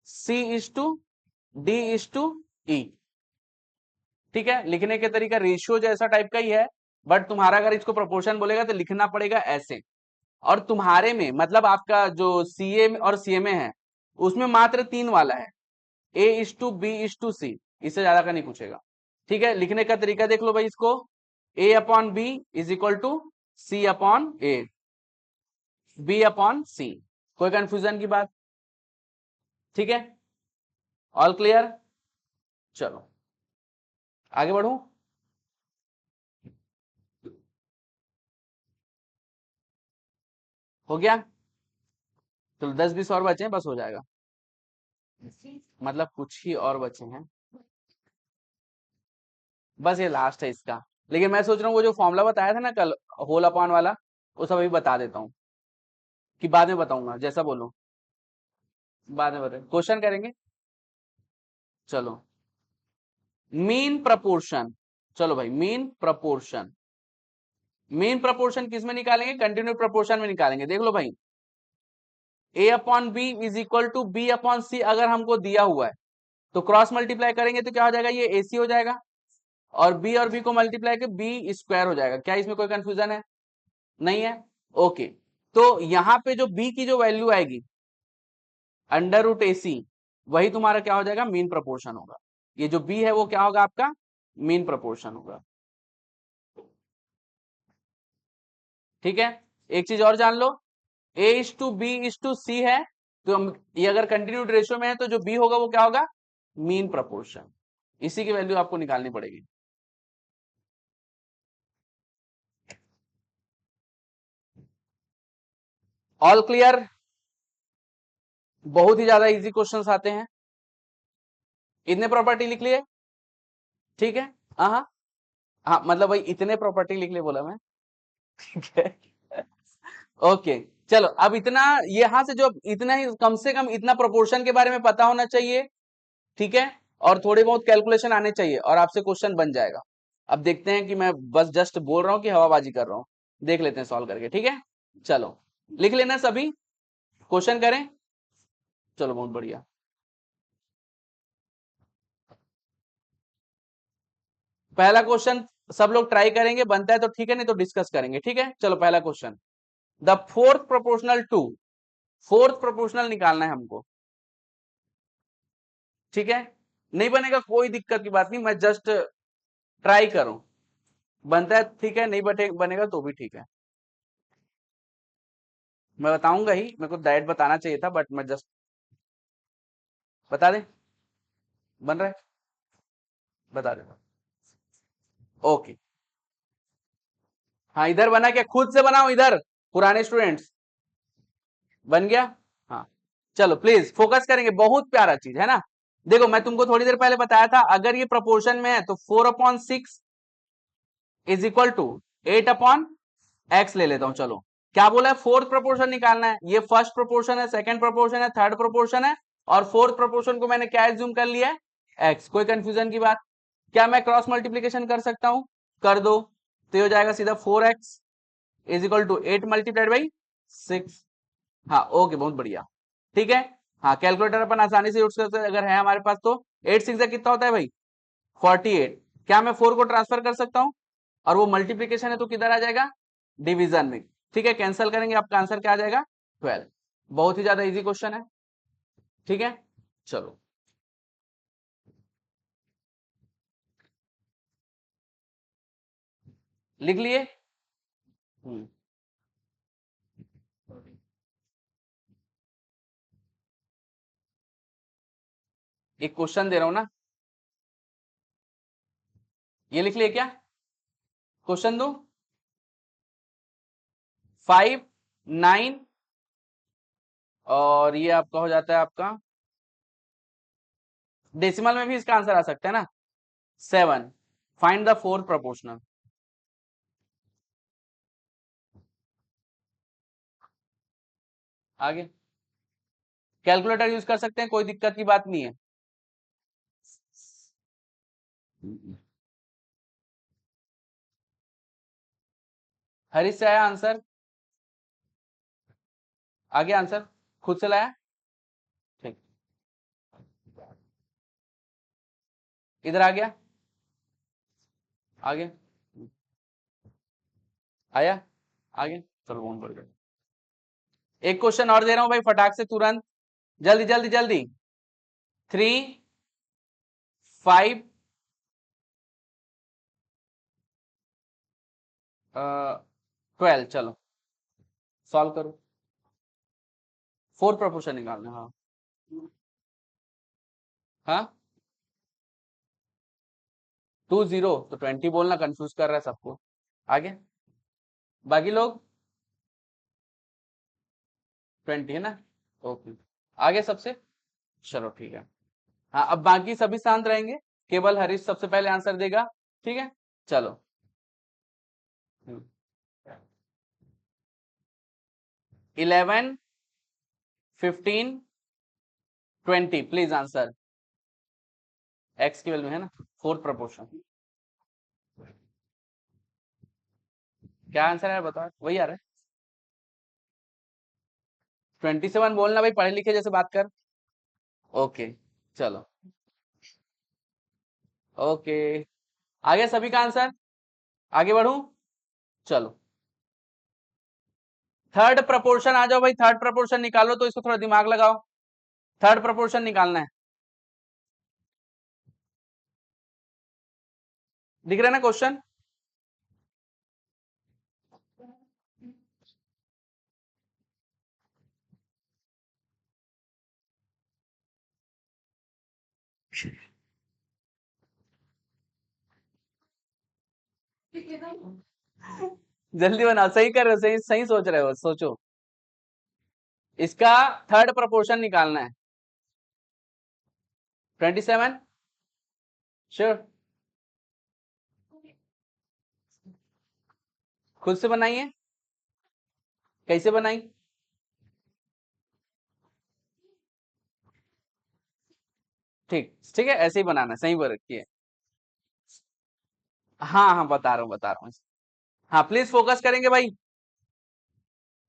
c is to d is to e. ठीक है, लिखने के तरीका रेशियो जैसा टाइप का ही है, बट तुम्हारा अगर इसको प्रोपोर्शन बोलेगा तो लिखना पड़ेगा ऐसे। और तुम्हारे में मतलब आपका जो सीए और सीएमए है उसमें मात्र 3 वाला है, a is to b is to c, इससे ज्यादा का नहीं पूछेगा। ठीक है, लिखने का तरीका देख लो भाई इसको, a upon b is equal to c upon a, b upon c. कोई कंफ्यूजन की बात? ठीक है, ऑल क्लियर, चलो आगे बढ़ू। हो गया, चलो 10-20 और बचे हैं, बस हो जाएगा, मतलब कुछ ही और बचे हैं, बस ये लास्ट है इसका। लेकिन मैं सोच रहा हूँ वो जो फॉर्मूला बताया था ना कल, होल अपॉन वाला, वो सब अभी बता देता हूँ, कि बाद में बताऊंगा, जैसा बोलो बाद में बताए, क्वेश्चन करेंगे। चलो मीन प्रपोर्शन, चलो भाई मीन प्रपोर्शन, मीन प्रपोर्शन किस में निकालेंगे, कंटिन्यू प्रपोर्शन में निकालेंगे। देख लो भाई, a upon b is equal to b upon c अगर हमको दिया हुआ है तो क्रॉस मल्टीप्लाई करेंगे तो क्या हो जाएगा, ये AC हो जाएगा, और बी को मल्टीप्लाई के बी स्क्वायर हो जाएगा। क्या इसमें कोई कंफ्यूजन है? नहीं है, ओके। तो यहां पे जो बी की जो वैल्यू आएगी अंडर रूट AC, वही तुम्हारा क्या हो जाएगा, मीन प्रपोर्शन होगा। ये जो बी है वो क्या होगा आपका, मीन प्रपोर्शन होगा। ठीक है, एक चीज और जान लो, a is to b is to c है, तो ये अगर कंटिन्यूड रेशियो में है तो जो बी होगा वो क्या होगा, मीन प्रपोर्शन। इसी की वैल्यू आपको निकालनी पड़ेगी। ऑल क्लियर, बहुत ही ज्यादा इजी क्वेश्चंस आते हैं। इतने प्रॉपर्टी लिख लिए, ठीक है। हाँ हाँ हाँ, मतलब भाई इतने प्रॉपर्टी लिख लिए बोला मैं, ठीक है। ओके, चलो अब इतना, यहां से जो इतना ही, कम से कम इतना प्रोपोर्शन के बारे में पता होना चाहिए, ठीक है। और थोड़े बहुत कैलकुलेशन आने चाहिए और आपसे क्वेश्चन बन जाएगा। अब देखते हैं कि मैं बस जस्ट बोल रहा हूँ कि हवाबाजी कर रहा हूँ, देख लेते हैं सॉल्व करके, ठीक है। चलो लिख लेना सभी, क्वेश्चन करें। चलो बहुत बढ़िया। पहला क्वेश्चन सब लोग ट्राई करेंगे, बनता है तो ठीक है, नहीं तो डिस्कस करेंगे। ठीक है, चलो पहला question, the fourth proportional to, fourth proportional निकालना है हमको। ठीक है, नहीं बनेगा कोई दिक्कत की बात नहीं, मैं जस्ट ट्राई करूं, बनता है ठीक है, नहीं बनेगा तो भी ठीक है, मैं बताऊंगा ही, मेरे को डायरेक्ट बताना चाहिए था बट मैं जस्ट बता दें, बन रहा है, बता दे। ओके, हाँ इधर बना क्या, खुद से बनाओ इधर, पुराने स्टूडेंट्स, बन गया। हाँ चलो प्लीज फोकस करेंगे, बहुत प्यारा चीज है ना। देखो मैं तुमको थोड़ी देर पहले बताया था, अगर ये प्रोपोर्शन में है तो 4/6 इज इक्वल टू 8/x ले लेता हूं। चलो क्या बोला है, फोर्थ प्रोपोर्शन निकालना है, ये फर्स्ट प्रोपोर्शन है, सेकंड प्रोपोर्शन है, थर्ड प्रोपोर्शन है, और फोर्थ प्रोपोर्शन को मैंने क्या एज्यूम कर लिया है, x। कोई कंफ्यूजन की बात, क्या मैं क्रॉस मल्टीप्लीकेशन कर सकता हूं, कर दो, तो ये हो जाएगा सीधा 4x is equal to 8 multiplied by 6। हाँ ओके, बहुत बढ़िया, ठीक है। हाँ कैलकुलेटर अपन आसानी से यूज कर सकते हैं अगर है हमारे पास तो। 8 6 कितना होता है भाई, 48। क्या मैं 4 को ट्रांसफर कर सकता हूं, और वो मल्टीप्लीकेशन है तो किधर आ जाएगा, डिवीजन में। ठीक है, कैंसिल करेंगे, आपका आंसर क्या आ जाएगा, 12। बहुत ही ज्यादा इजी क्वेश्चन है। ठीक है, चलो लिख लिए। एक क्वेश्चन दे रहा हूं ना, ये लिख लिए क्या, क्वेश्चन दो, 5 9 और ये आपका हो जाता है आपका, डेसिमल में भी इसका आंसर आ सकता है ना, 7। Find the fourth proportional. आगे कैलकुलेटर यूज कर सकते हैं, कोई दिक्कत की बात नहीं है। हरीश से आया आंसर, आगे आंसर खुद से लाया, ठीक, इधर आ गया, आगे आया, आगे चलो फोन पर। एक क्वेश्चन और दे रहा हूं भाई, फटाक से तुरंत, जल्दी जल्दी जल्दी। 3 5 12, चलो सॉल्व करो, फोर्थ प्रोपोर्शन निकालना। हाँ हाँ, 20 तो 20 बोलना कंफ्यूज कर रहा है सबको। आगे बाकी लोग 20 है ना, ओके, आगे सबसे, चलो ठीक है। हाँ अब बाकी सभी शांत रहेंगे, केवल हरीश सबसे पहले आंसर देगा। ठीक है, चलो 11 15 20 प्लीज आंसर, एक्स की वैल्यू में है ना, फोर्थ प्रोपोर्शन, क्या आंसर है बताओ, वही आ रहा है। 27 बोलना भाई, पढ़े लिखे जैसे बात कर। ओके चलो, ओके आगे सभी का आंसर, आगे बढ़ू, चलो थर्ड प्रपोर्शन आ जाओ भाई, थर्ड प्रपोर्शन निकालो, तो इसको थोड़ा दिमाग लगाओ, थर्ड प्रपोर्शन निकालना है। दिख रहा है ना क्वेश्चन, जल्दी बनाओ, सही कर रहे हो, सही सही सोच रहे हो, सोचो, इसका थर्ड प्रपोर्शन निकालना है। 27 श्योर, खुद से बनाइए, कैसे बनाई, ठीक ठीक है, ऐसे ही बनाना है, सही बोल रखी है। हाँ हाँ बता रहा हूँ, बता रहा हूँ। हाँ प्लीज फोकस करेंगे भाई,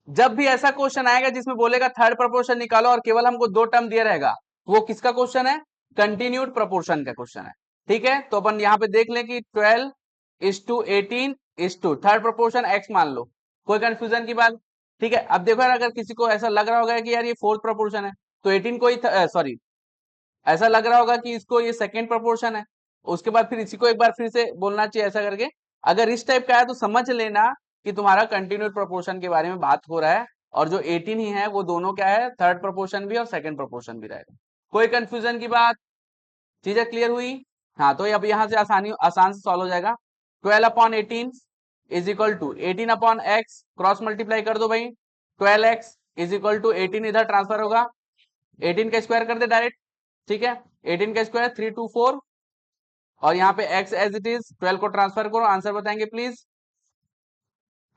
जब भी ऐसा क्वेश्चन आएगा जिसमें बोलेगा थर्ड प्रपोर्शन निकालो और केवल हमको 2 टर्म दिया रहेगा, वो किसका क्वेश्चन है, कंटिन्यूड प्रपोर्शन का क्वेश्चन है। ठीक है, तो अपन यहाँ पे देख लें कि 12 is to 18 is to third proportion x मान लो। कोई कंफ्यूजन की बात? ठीक है, अब देखो यार, अगर किसी को ऐसा लग रहा होगा कि यार ये फोर्थ प्रोपोर्शन है, तो 18 को ही सॉरी, ऐसा लग रहा होगा कि इसको ये सेकंड प्रोपोर्शन है, उसके बाद फिर इसी को एक बार फिर से बोलना चाहिए ऐसा करके। अगर इस टाइप का है तो समझ लेना कि तुम्हारा कंटिन्यूड प्रोपोर्शन के बारे में बात हो रहा है, और जो 18 ही है वो दोनों क्या है, थर्ड प्रोपोर्शन भी और सेकंड प्रोपोर्शन भी रहेगा। कोई कंफ्यूजन की बात? चीजें क्लियर हुई? हाँ, तो अब यहां से आसान से सॉल्व हो जाएगा। 12/18 is equal to 18/x, cross multiply कर दो भाई। 12x इज इक्वल टू 18 इधर ट्रांसफर होगा, 18 का स्क्वायर कर दे डायरेक्ट। ठीक है, 18 का स्क्वायर 324, और यहाँ पे x एज इट इज, 12 को ट्रांसफर करो, आंसर बताएंगे प्लीज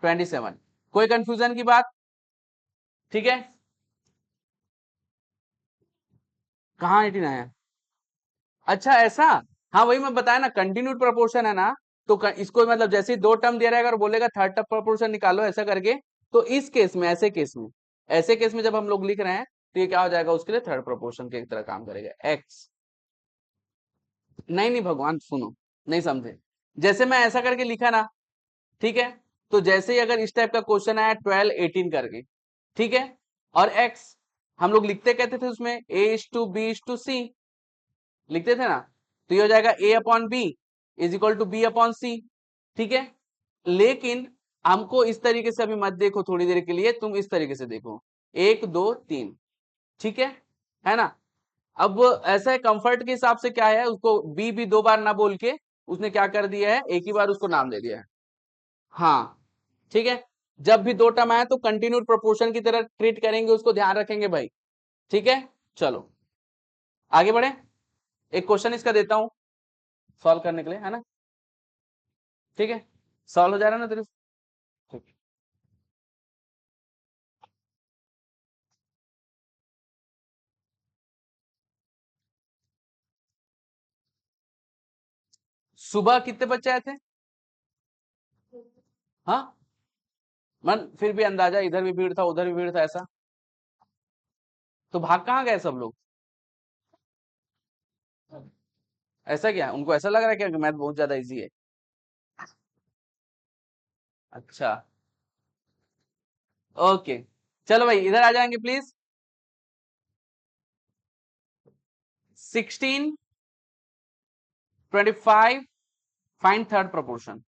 27। कोई कंफ्यूजन की बात? ठीक है, कहाँ 18 आया? अच्छा ऐसा, हाँ वही मैं बताया ना, कंटिन्यूड प्रोपोर्शन है ना, तो इसको मतलब जैसे ही दो टर्म दे रहा है, अगर बोलेगा थर्ड टर्म प्रोपोर्शन निकालो ऐसा करके, तो इस केस में, ऐसे केस में जब हम लोग लिख रहे हैं, तो ये क्या हो जाएगा, उसके लिए थर्ड प्रोपोर्शन की तरह काम करेगा x। नहीं नहीं भगवान सुनो, नहीं समझे, जैसे मैं ऐसा करके लिखा ना, ठीक है, तो जैसे ही अगर इस टाइप का क्वेश्चन आया 12 18 करके, ठीक है, और x हम लोग लिखते कहते थे उसमें a is to b is to c, लिखते थे ना, तो ये हो जाएगा a upon b is equal to b upon c. ठीक है, लेकिन हमको इस तरीके से अभी मत देखो, थोड़ी देर के लिए तुम इस तरीके से देखो, 1 2 3, ठीक है ना। अब ऐसा है, कंफर्ट के हिसाब से क्या है, उसको बी भी दो बार ना बोल के उसने क्या कर दिया है, एक ही बार उसको नाम दे दिया है। हाँ ठीक है, जब भी दो टर्म आए तो कंटिन्यूड प्रोपोर्शन की तरह ट्रीट करेंगे, उसको ध्यान रखेंगे भाई। ठीक है, चलो आगे बढ़े, एक क्वेश्चन इसका देता हूं सॉल्व करने के लिए, है ना। ठीक है, सॉल्व हो जा रहा है ना तेरे से? ठीक। सुबह कितने बच्चे आए थे? हाँ, मन फिर भी अंदाजा, इधर भी भीड़ था उधर भी भीड़ था ऐसा, तो भाग कहाँ गए सब लोग? ऐसा क्या, उनको ऐसा लग रहा है क्या कि मैथ बहुत ज्यादा इजी है? अच्छा, ओके, चलो भाई इधर आ जाएंगे please. 16 25 find third proportion.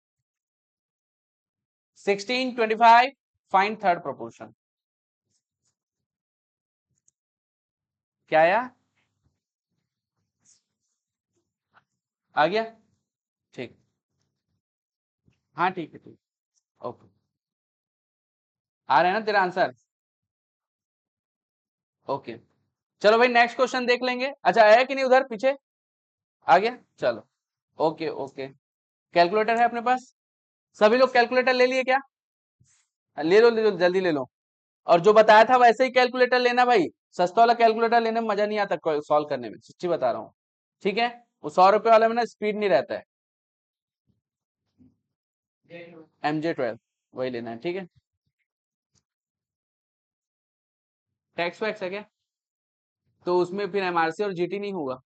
16 25 find third proportion. क्या आया? आ गया, ठीक, हाँ ठीक है, ठीक, ओके, आ रहा है ना तेरा आंसर? ओके, चलो भाई नेक्स्ट क्वेश्चन देख लेंगे। अच्छा आया कि नहीं उधर पीछे? आ गया, चलो, ओके ओके। कैलकुलेटर है अपने पास? सभी लोग कैलकुलेटर ले लिए क्या? ले लो जल्दी ले लो, और जो बताया था वैसे ही कैलकुलेटर लेना भाई, सस्ता वाला कैलकुलेटर लेने में मजा नहीं आता सॉल्व करने में, सच्ची बता रहा हूँ। ठीक है, वो 100 रुपए वाले में ना स्पीड नहीं रहता है। MJ12 वही लेना है, ठीक है। टैक्स वैक्स है क्या? तो उसमें फिर MRC और GT नहीं होगा,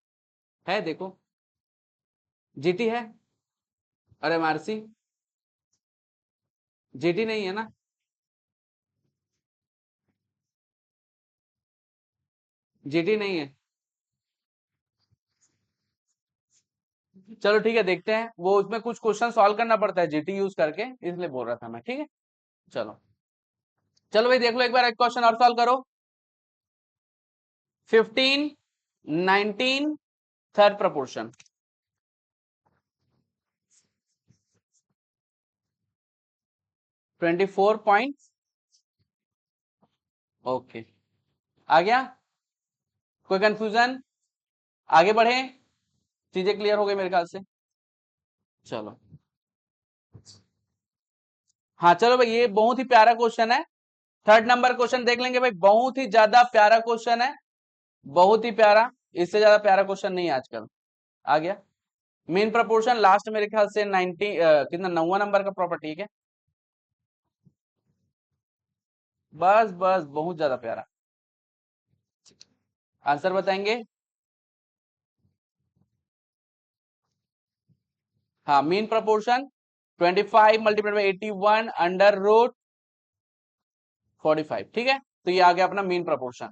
है देखो, GT है और MRC, GT नहीं है ना। GT नहीं है, चलो ठीक है, देखते हैं, वो उसमें कुछ क्वेश्चन सॉल्व करना पड़ता है GT यूज करके, इसलिए बोल रहा था मैं, ठीक है। चलो, चलो भाई देख लो एक बार, एक क्वेश्चन और सॉल्व करो। 15 19 थर्ड प्रपोर्शन। 24 पॉइंट, ओके, आ गया? कोई कंफ्यूजन? आगे बढ़े, चीजें क्लियर हो गई मेरे ख्याल से। चलो, हाँ चलो भाई, ये बहुत ही प्यारा क्वेश्चन है। थर्ड नंबर क्वेश्चन देख लेंगे भाई, बहुत ही ज्यादा प्यारा क्वेश्चन है, बहुत ही प्यारा, इससे ज्यादा प्यारा क्वेश्चन नहीं है आजकल। आ गया, मेन प्रपोर्शन लास्ट मेरे ख्याल से 90 कितना, 9वां नंबर का प्रॉपर्टी, ठीक है। बस बस बहुत ज्यादा प्यारा, आंसर बताएंगे। हाँ, mean proportion 25 multiplied by 81 under root 45। ठीक है, तो ये आ गया अपना मीन प्रोपोर्शन।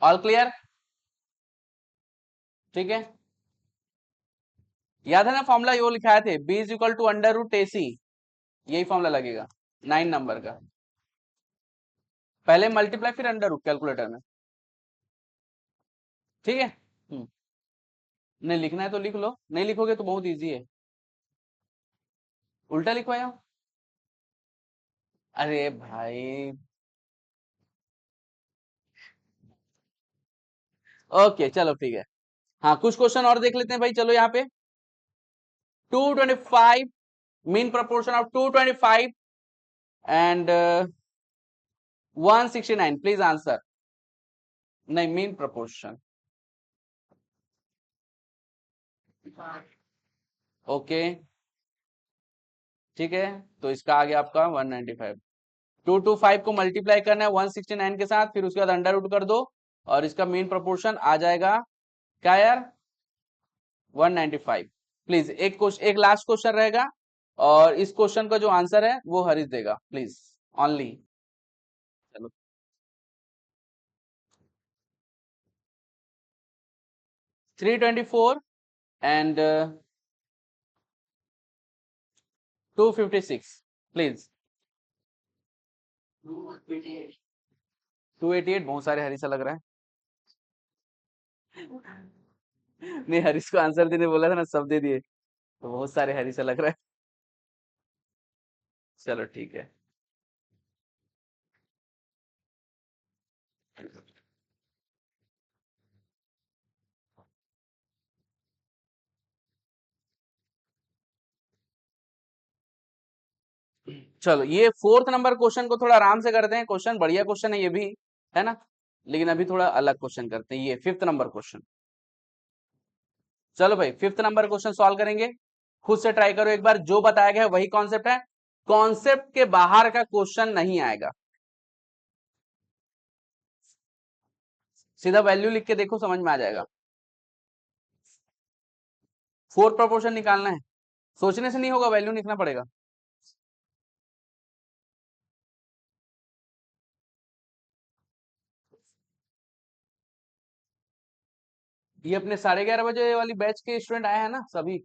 All clear? ठीक है, याद है ना फॉर्मूला यो लिखाए थे, b is equal to under root AC, यही फॉर्मूला लगेगा 9 नंबर का। पहले मल्टीप्लाई फिर अंडर रूट कैलकुलेटर में। ठीक है, नहीं लिखना है तो लिख लो, नहीं लिखोगे तो बहुत इजी है। उल्टा लिखवाया हूं? अरे भाई, ओके चलो ठीक है। हाँ, कुछ क्वेश्चन और देख लेते हैं भाई, चलो यहाँ पे 225 mean proportion of 225 and 169, please answer. नहीं, मीन प्रोपोर्शन। ओके ठीक है, तो इसका आ गया आपका 195। 225 को मल्टीप्लाई करना है 169 के साथ, फिर उसके बाद अंडर रूट कर दो और इसका मीन प्रोपोर्शन आ जाएगा क्या यार, 195। प्लीज एक लास्ट क्वेश्चन रहेगा और इस क्वेश्चन का जो आंसर है वो हरीश देगा, प्लीज ऑनली। चलो 324 एंड 256 प्लीज। 288 बहुत सारे हरीश लग रहा है। नहीं, हरीश को आंसर देने बोला था ना, सब दे दिए, तो बहुत सारे हरीश लग रहा है। चलो ठीक है, चलो ये फोर्थ नंबर क्वेश्चन को थोड़ा आराम से करते हैं, क्वेश्चन बढ़िया क्वेश्चन है ये भी, है ना, लेकिन अभी थोड़ा अलग क्वेश्चन करते हैं, ये फिफ्थ नंबर क्वेश्चन। चलो भाई, फिफ्थ नंबर क्वेश्चन सॉल्व करेंगे, खुद से ट्राई करो एक बार, जो बताया गया है वही कॉन्सेप्ट है, कॉन्सेप्ट के बाहर का क्वेश्चन नहीं आएगा। सीधा वैल्यू लिख के देखो, समझ में आ जाएगा। फोर्थ प्रोपोर्शन निकालना है, सोचने से नहीं होगा, वैल्यू लिखना पड़ेगा। ये अपने 11:30 बजे वाली बैच के स्टूडेंट आए हैं ना सभी?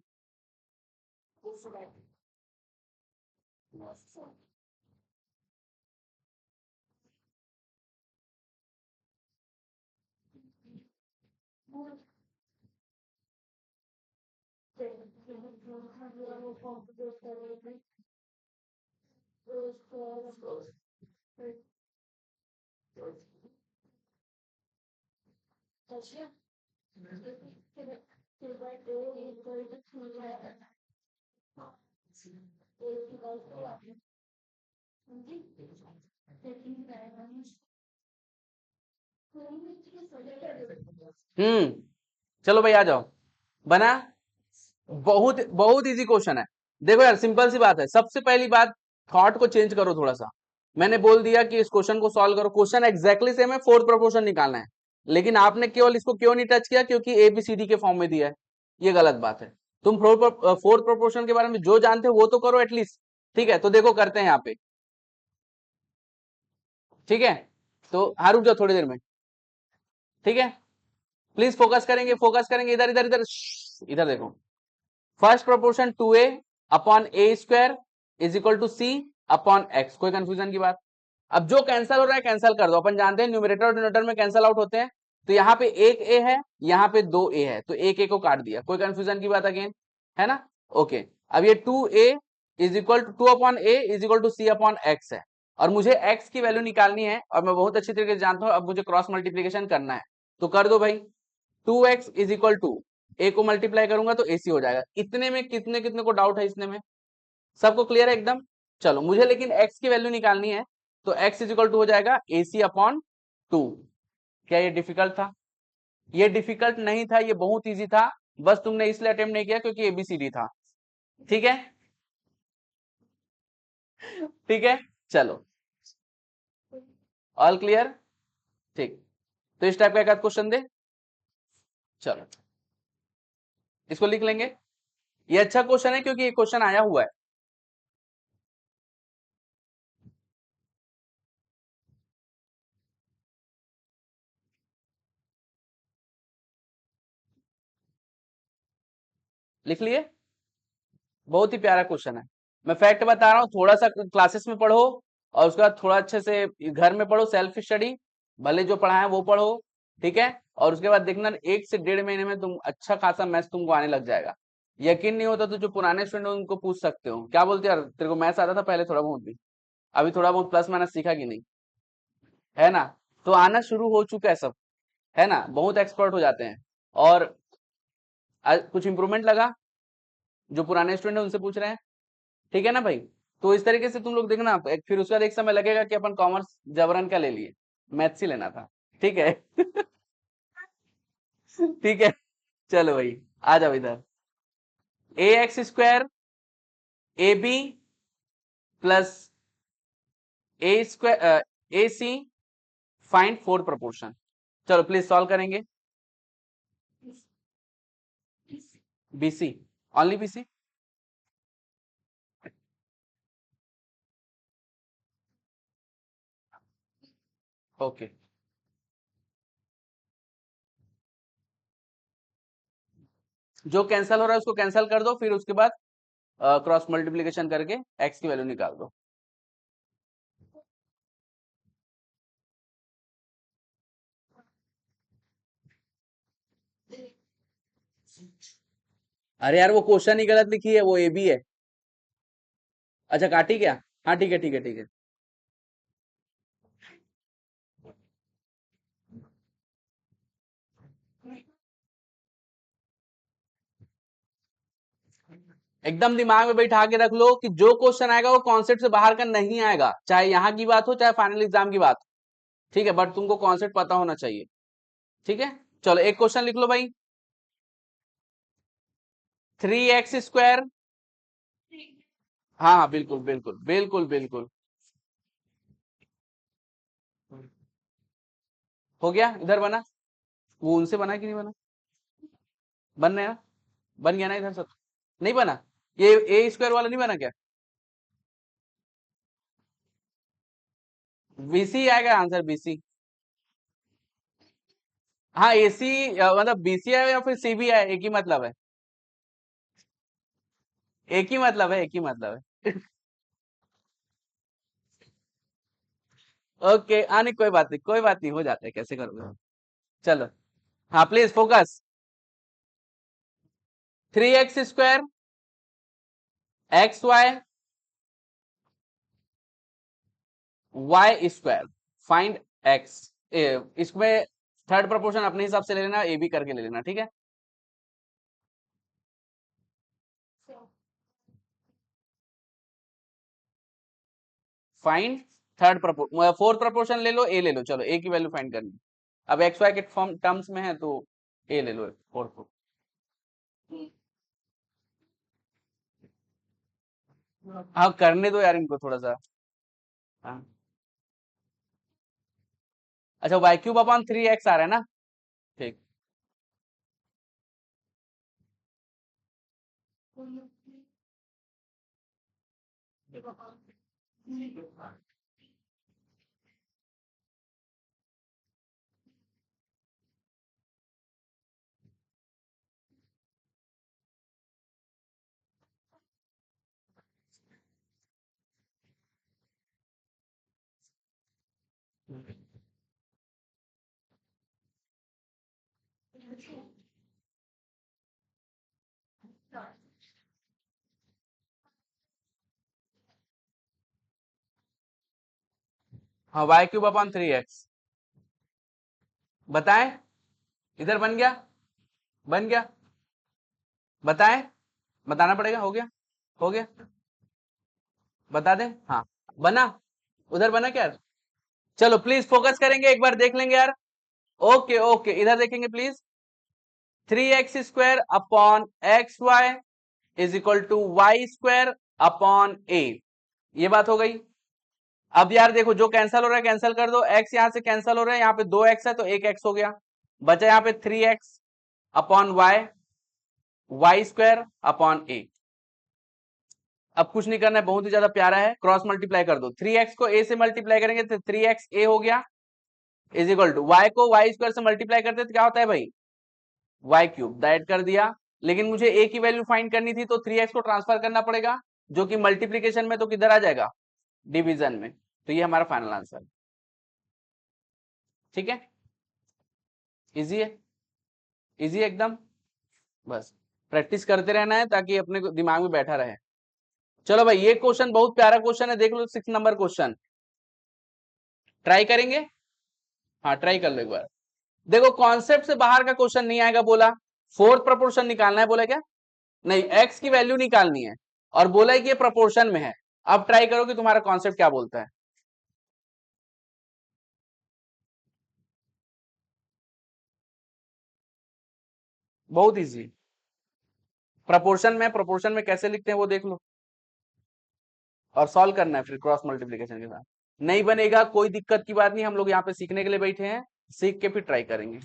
चलो भाई आ जाओ, बना। बहुत बहुत इजी क्वेश्चन है। देखो यार, सिंपल सी बात है, सबसे पहली बात, थॉट को चेंज करो थोड़ा सा। मैंने बोल दिया कि इस क्वेश्चन को सॉल्व करो, क्वेश्चन एग्जैक्टली सेम है, फोर्थ प्रोपोर्शन निकालना है, लेकिन आपने केवल इसको क्यों नहीं टच किया, क्योंकि ABCD के फॉर्म में दिया है, ये गलत बात है। तुम फोर्थ प्रोपोर्शन के बारे में जो जानते हो वो तो करो एटलीस्ट। ठीक है, तो देखो करते हैं यहाँ पे। ठीक है, तो हाँ रुक जाओ थोड़ी देर में। ठीक है, प्लीज फोकस करेंगे, इधर इधर इधर इधर देखो। First proportion 2A upon A square is equal to C upon X, कोई कंफ्यूजन की बात? अब जो कैंसल हो रहा है कैंसल कर दो, अपन जानते हैं न्यूमरेटर और डिनोमिनेटर में कैंसल आउट होते हैं, तो यहाँ पे एक A है, यहाँ पे 2A है, तो एक A को काट दिया, कोई कंफ्यूजन की बात अगेन, है ना? ओके, अब ये 2A is equal to 2 upon A is equal to C upon X है, और मुझे X की वैल्यू निकालनी है, और मैं बहुत अच्छी तरीके से जानता हूं, अब मुझे क्रॉस मल्टीप्लीकेशन करना है, तो कर दो भाई। 2x is equal to A को मल्टीप्लाई करूंगा तो AC हो जाएगा। इतने में कितने कितने को डाउट है, इसने में सबको क्लियर है एकदम? चलो, मुझे लेकिन x की वैल्यू निकालनी है, तो x इज इक्वल टू हो जाएगा AC अपॉन 2। क्या ये डिफिकल्ट था? ये डिफिकल्ट नहीं था, ये बहुत इजी था, बस तुमने इसलिए अटेम्प्ट नहीं किया क्योंकि ABCD था। ठीक है, ठीक है, चलो ऑल क्लियर? ठीक, तो इस टाइप का एक आध क्वेश्चन दे। चलो इसको लिख लेंगे। ये अच्छा क्वेश्चन है क्योंकि ये क्वेश्चन आया हुआ है। लिख लिए? बहुत ही प्यारा क्वेश्चन है। मैं फैक्ट बता रहा हूँ, थोड़ा सा क्लासेस में पढ़ो और उसके बाद थोड़ा अच्छे से घर में पढ़ो, सेल्फ स्टडी, भले जो पढ़ाए वो पढ़ो, ठीक है। और उसके बाद देखना 1 से 1.5 महीने में तुम अच्छा खासा मैथ्स तुमको आने लग जाएगा। यकीन नहीं होता तो जो पुराने स्टूडेंट हो उनको पूछ सकते हो, क्या बोलते यार तेरे को मैथ्स आता था पहले थोड़ा बहुत भी, अभी थोड़ा बहुत प्लस माइनस सीखा कि नहीं, है ना। तो आना शुरू हो चुका है सब, है ना, बहुत एक्सपर्ट हो जाते हैं। और कुछ इंप्रूवमेंट लगा, जो पुराने स्टूडेंट है उनसे पूछ रहे हैं, ठीक है ना भाई। तो इस तरीके से तुम लोग देखना, फिर उसके बाद एक समय लगेगा कि अपन कॉमर्स जबरन का ले लिए, मैथ्स ही लेना था, ठीक है। ठीक है, चलो भाई, आ जाओ इधर। A x square a b plus a square a c, find fourth proportion. चलो प्लीज सॉल्व करेंगे। B c, only b c. ओके, जो कैंसिल हो रहा है उसको कैंसिल कर दो, फिर उसके बाद क्रॉस मल्टीप्लीकेशन करके एक्स की वैल्यू निकाल दो। अरे यार वो क्वेश्चन ही गलत लिखी है, वो ए बी है। अच्छा काटी क्या? हाँ ठीक है ठीक है ठीक है। एकदम दिमाग में बैठा के रख लो कि जो क्वेश्चन आएगा वो कॉन्सेप्ट से बाहर का नहीं आएगा, चाहे यहाँ की बात हो चाहे फाइनल एग्जाम की बात हो, ठीक है, बट तुमको कॉन्सेप्ट पता होना चाहिए, ठीक है। चलो एक क्वेश्चन लिख लो भाई। 3x स्क्वायर, हाँ हाँ बिल्कुल बिल्कुल बिल्कुल बिल्कुल। हो गया, इधर बना, वो उनसे बना कि नहीं बना? बन गया, बन गया ना इधर सब? नहीं बना? ये ए स्क्वायर वाला नहीं बना क्या? बीसी आएगा आंसर, बीसी। हाँ एसी, मतलब बीसी है या फिर सी भी है, एक ही मतलब है, एक ही मतलब है, एक ही मतलब है। ओके, आने कोई बात नहीं, कोई बात नहीं, हो जाता है, कैसे करोगे। चलो, हाँ please focus. 3x square XY Y square, find x. इसमें थर्ड प्रोपोर्शन अपने हिसाब से ले लेना, ए बी करके ले लेना, ठीक है। Find third proportion, fourth proportion ले लो, ए ले लो, चलो ए की वैल्यू फाइंड करनी। अब एक्स वाई के फॉर्म टर्म्स में है तो ए ले लो फोर्थ। हाँ करने दो यार इनको थोड़ा सा। हाँ, अच्छा वाई क्यूब अपॉन 3x आ रहा है ना, ठीक। हाँ वाई क्यूब अपॉन 3x, बताएं। इधर बन गया, बन गया, बताएं, बताना पड़ेगा, हो गया, हो गया, बता दें, हाँ बना, उधर बना क्या? चलो प्लीज फोकस करेंगे, एक बार देख लेंगे यार। ओके ओके, इधर देखेंगे please. 3x square upon XY is equal to Y square upon a, ये बात हो गई। अब यार देखो जो कैंसल हो रहा है कैंसल कर दो, x यहां से कैंसल हो रहा है, यहाँ पे 2x है तो 1x हो गया, बचा यहाँ पे 3x upon y, y square upon a. अब कुछ नहीं करना है, बहुत ही ज्यादा प्यारा है, क्रॉस मल्टीप्लाई कर दो। 3x को a से मल्टीप्लाई करेंगे तो 3x a हो गया, इज इक्वल टू y को वाई स्क्वायर से मल्टीप्लाई करते हैं तो क्या होता है भाई, वाई क्यूब। दैट कर दिया। लेकिन मुझे a की वैल्यू फाइंड करनी थी तो 3x को ट्रांसफर करना पड़ेगा, जो कि मल्टीप्लीकेशन में तो किधर आ जाएगा, डिवीजन में। तो ये हमारा फाइनल आंसर। ठीक है, इजी है, इजी एकदम। बस प्रैक्टिस करते रहना है ताकि अपने को दिमाग में बैठा रहे। चलो भाई, ये क्वेश्चन बहुत प्यारा क्वेश्चन है, देख लो 6 नंबर क्वेश्चन। ट्राई करेंगे, हाँ ट्राई कर लो एक बार। देखो कॉन्सेप्ट से बाहर का क्वेश्चन नहीं आएगा, बोला फोर्थ प्रपोर्शन निकालना है, बोला क्या नहीं, एक्स की वैल्यू निकालनी है और बोला है कि ये प्रपोर्शन में है। अब ट्राई करो कि तुम्हारा कॉन्सेप्ट क्या बोलता है। बहुत इजी, प्रपोर्शन में कैसे लिखते हैं वो देख लो और सॉल्व करना है फिर क्रॉस मल्टीप्लीकेशन के साथ। नहीं बनेगा कोई दिक्कत की बात नहीं, हम लोग यहाँ पे सीखने के लिए बैठे हैं, सीख के फिर ट्राई करेंगे।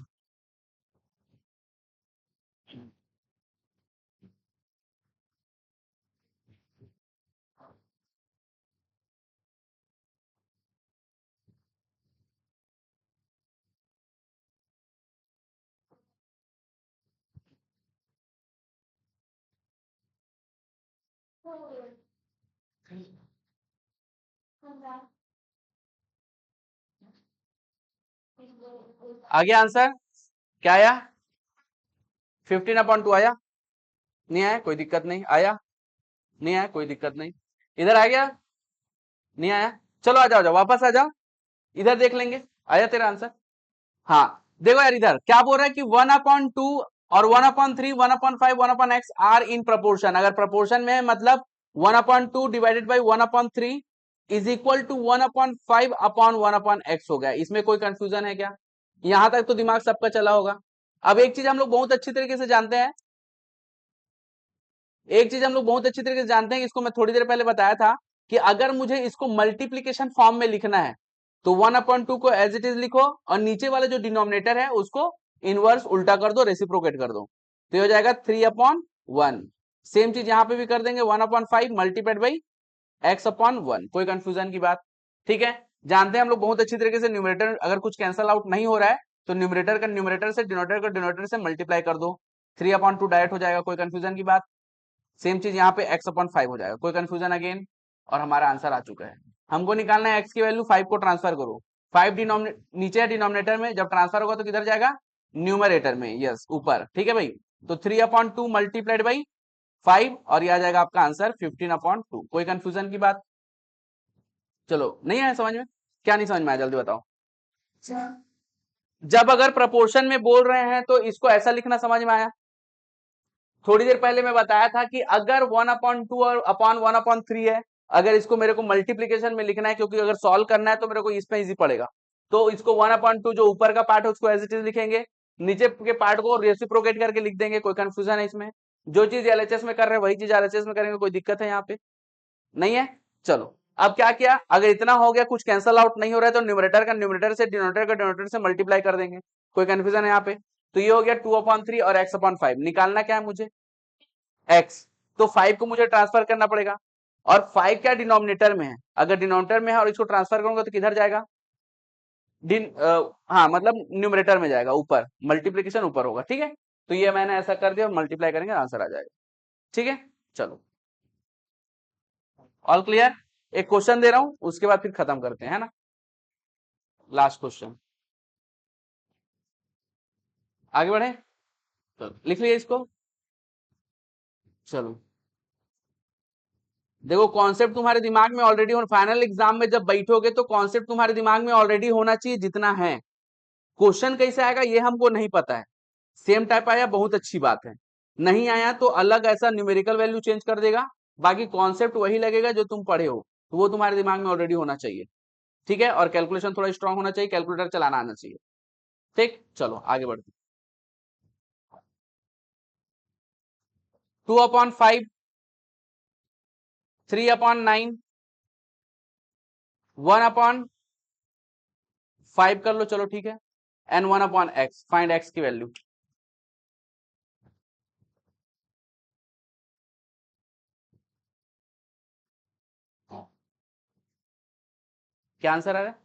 आगे आंसर क्या आया, 15/2 आया, नहीं आया कोई दिक्कत नहीं, आया नहीं आया कोई दिक्कत नहीं, इधर आ गया नहीं आया, चलो आ जाओ, जाओ वापस आ जाओ, इधर देख लेंगे आया तेरा आंसर। हाँ देखो यार, इधर क्या बोल रहा है कि 1/2 और 1/3, 1/5, 1/x आर इन प्रपोर्शन। अगर प्रपोर्शन में है मतलब 1/2 divided by 1/3 is equal to 1/5 upon 1/x हो गया। इसमें कोई कंफ्यूजन है क्या, यहां तक तो दिमाग सबका चला होगा। अब एक चीज हम लोग बहुत अच्छी तरीके से जानते हैं, एक चीज हम लोग बहुत अच्छी तरीके से जानते हैं, इसको मैं थोड़ी देर पहले बताया था कि अगर मुझे इसको मल्टीप्लीकेशन फॉर्म में लिखना है तो 1/2 को एज इट इज लिखो और नीचे वाले जो डिनोमिनेटर है उसको इनवर्स उल्टा कर दो, रेसिप्रोकेट कर दो, तो ये हो जाएगा 3/1। सेम चीज यहां पे भी कर देंगे, 1/5 मल्टीप्लाइड बाई x/1। कोई कंफ्यूजन की बात, ठीक है। जानते हैं हम लोग बहुत अच्छी तरीके से, न्यूमरेटर अगर कुछ कैंसल आउट नहीं हो रहा है तो न्यूमरेटर का न्यूमरेटर से, डिनोमिनेटर का डिनोमिनेटर से मल्टीप्लाई कर दो, 3/2 डायरेक्ट हो जाएगा, कोई कंफ्यूजन की बात। सेम चीज यहाँ पे x/5 हो जाएगा, कोई कंफ्यूजन अगेन। और हमारा आंसर आ चुका है। हमको निकालना है x की वैल्यू, 5 को ट्रांसफर करो, 5 नीचे है डिनोमिनेटर में, जब ट्रांसफर होगा तो किधर जाएगा, न्यूमरेटर में, यस ऊपर, ठीक है भाई। तो 3/2 मल्टीप्लाइड बाई 5 और यह आ जाएगा आपका आंसर 15/2। कोई कंफ्यूजन की बात, चलो नहीं आया समझ में, क्या नहीं समझ में आया जल्दी बताओ। जब अगर प्रपोर्शन में बोल रहे हैं तो इसको ऐसा लिखना समझ में आया। थोड़ी देर पहले मैं बताया था कि अगर 1/2 और अपॉन 1/3 है, अगर इसको मेरे को मल्टीप्लीकेशन में लिखना है, क्योंकि अगर सॉल्व करना है तो मेरे को इसमें इजी पड़ेगा, तो इसको 1/2 जो ऊपर का पार्ट है उसको एज इट इज लिखेंगे, नीचे के पार्ट को रेसिप्रोकेट करके लिख देंगे। कोई कंफ्यूजन है इसमें, जो चीज एलएचएस में कर रहे हैं वही चीज आरएचएस में करेंगे, कोई दिक्कत है यहाँ पे नहीं है। चलो अब क्या किया, अगर इतना हो गया, कुछ कैंसल आउट नहीं हो रहा है, तो न्यूमरेटर का न्यूमरेटर से, डिनोमिनेटर का डिनोमिनेटर से मल्टीप्लाई कर देंगे। कोई कंफ्यूजन है यहाँ पे, तो ये हो गया 2/3 और x/5। निकालना क्या है मुझे, x, तो 5 को मुझे ट्रांसफर करना पड़ेगा और 5 क्या डिनोमिनेटर में है, अगर डिनोमिनेटर में है और इसको ट्रांसफर करूंगा तो किधर जाएगा, हाँ मतलब न्यूमरेटर में जाएगा, ऊपर मल्टीप्लीकेशन ऊपर होगा, ठीक है। तो ये मैंने ऐसा कर दिया और मल्टीप्लाई करेंगे आंसर आ जाएगा, ठीक है। चलो ऑल क्लियर, एक क्वेश्चन दे रहा हूं उसके बाद फिर खत्म करते हैं, है ना। लास्ट क्वेश्चन, आगे बढ़े, चलो लिख लिया इसको। चलो देखो कॉन्सेप्ट तुम्हारे दिमाग में ऑलरेडी हो, फाइनल एग्जाम में जब बैठोगे तो कॉन्सेप्ट तुम्हारे दिमाग में ऑलरेडी होना चाहिए जितना है। क्वेश्चन कैसे आएगा ये हमको नहीं पता है, सेम टाइप आया बहुत अच्छी बात है, नहीं आया तो अलग ऐसा न्यूमेरिकल वैल्यू चेंज कर देगा, बाकी कॉन्सेप्ट वही लगेगा जो तुम पढ़े हो, तो वो तुम्हारे दिमाग में ऑलरेडी होना चाहिए, ठीक है। और कैलकुलेशन थोड़ा स्ट्रांग होना चाहिए, कैलकुलेटर चलाना आना चाहिए, ठीक। चलो आगे बढ़ते, 2/5, 3/9, 1/5 कर लो, चलो ठीक है, एन 1/x, फाइंड x की वैल्यू। क्या आंसर आ रहा है?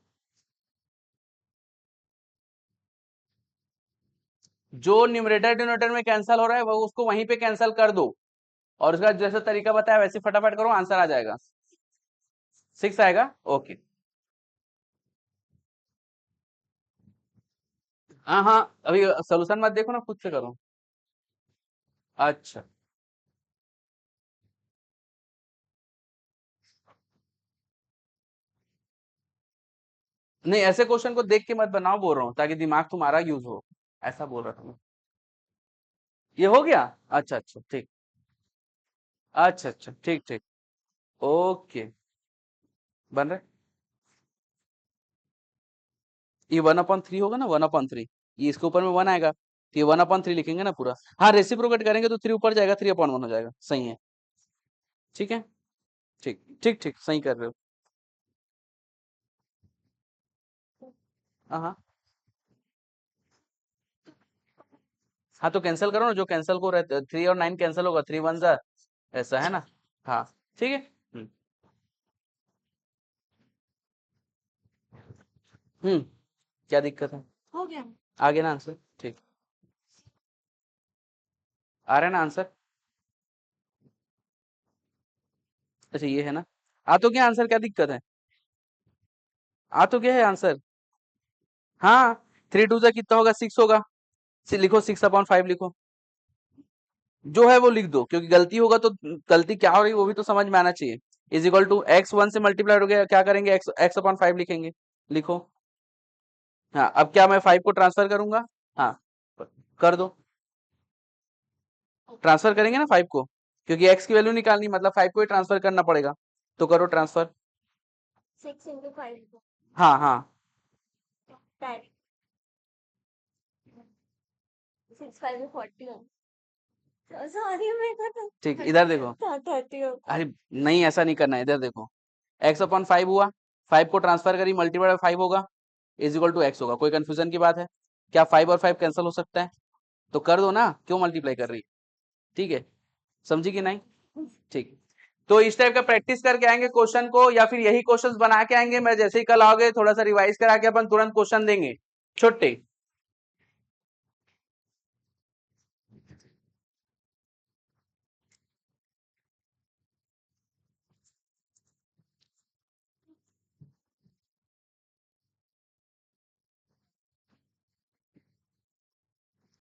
जो न्यूमरेटर डिनोमिनेटर में कैंसिल हो रहा है वो उसको वहीं पे कैंसिल कर दो, और उसका जैसा तरीका बताया वैसे फटाफट करो, आंसर आ जाएगा। 6 आएगा, ओके। हाँ हाँ, अभी सोल्यूशन मत देखो ना, खुद से करो। अच्छा, नहीं ऐसे क्वेश्चन को देख के मत बनाओ, बोल रहा हूँ ताकि दिमाग तुम्हारा यूज हो, ऐसा बोल रहा था मैं। ये हो गया, अच्छा अच्छा ठीक, अच्छा अच्छा ठीक ठीक, ओके, बन रहा है। ये 1/3 होगा ना, 1/3, ये इसके ऊपर में 1 आएगा, तो ये 1/3 लिखेंगे ना पूरा। हाँ, रेसिप्रोकेट करेंगे तो 3 ऊपर जाएगा, 3/1 हो जाएगा, सही है। ठीक है, ठीक ठीक ठीक, सही कर रहे हो। हाँ हाँ हाँ, तो कैंसिल करो ना, जो कैंसिल को रहता 3 और 9 कैंसिल होगा, 3 1 जा, ऐसा है ना। हाँ ठीक है। हम्म, क्या दिक्कत है? हो गया। आगे ना आंसर, ठीक, आ रहा है ना आंसर? अच्छा ये है ना, आ तो क्या आंसर, क्या दिक्कत है? आ तो क्या है आंसर? हाँ, 3 2 जा कितना होगा, 6 होगा। लिखो 6/5 लिखो, जो है वो लिख दो, क्योंकि गलती होगा तो गलती क्या हो रही है वो भी तो समझ में आना चाहिए। इज इक्वल टू एक्स 1 से मल्टीप्लाई हो गया, क्या करेंगे, x/5 लिखेंगे, लिखो। हाँ, अब क्या मैं 5 को ट्रांसफर करूंगा? हाँ, कर दो, ट्रांसफर करेंगे ना 5 को, क्योंकि x की वैल्यू निकालनी, मतलब 5 को ही ट्रांसफर करना पड़ेगा, तो करो ट्रांसफर। 6 × 5 हाँ हाँ 10 6 5 41 सॉरी मेरे को तो ठीक, इधर देखो, 30 होता अरे नहीं ऐसा नहीं करना है, इधर देखो, x/5 हुआ, 5 को ट्रांसफर करी, मल्टीप्लाई बाय 5 होगा, इज इक्वल टू x होगा, कोई कंफ्यूजन की बात है क्या? 5 और 5 कैंसिल हो सकता है, तो कर दो ना, क्यों मल्टीप्लाई कर रही है? ठीक है, समझी कि नहीं? ठीक, तो इस टाइप का प्रैक्टिस करके आएंगे क्वेश्चन को, या फिर यही क्वेश्चंस बना के आएंगे, मैं जैसे ही कल आओगे थोड़ा सा रिवाइज करा के अपन तुरंत क्वेश्चन देंगे, छुट्टी।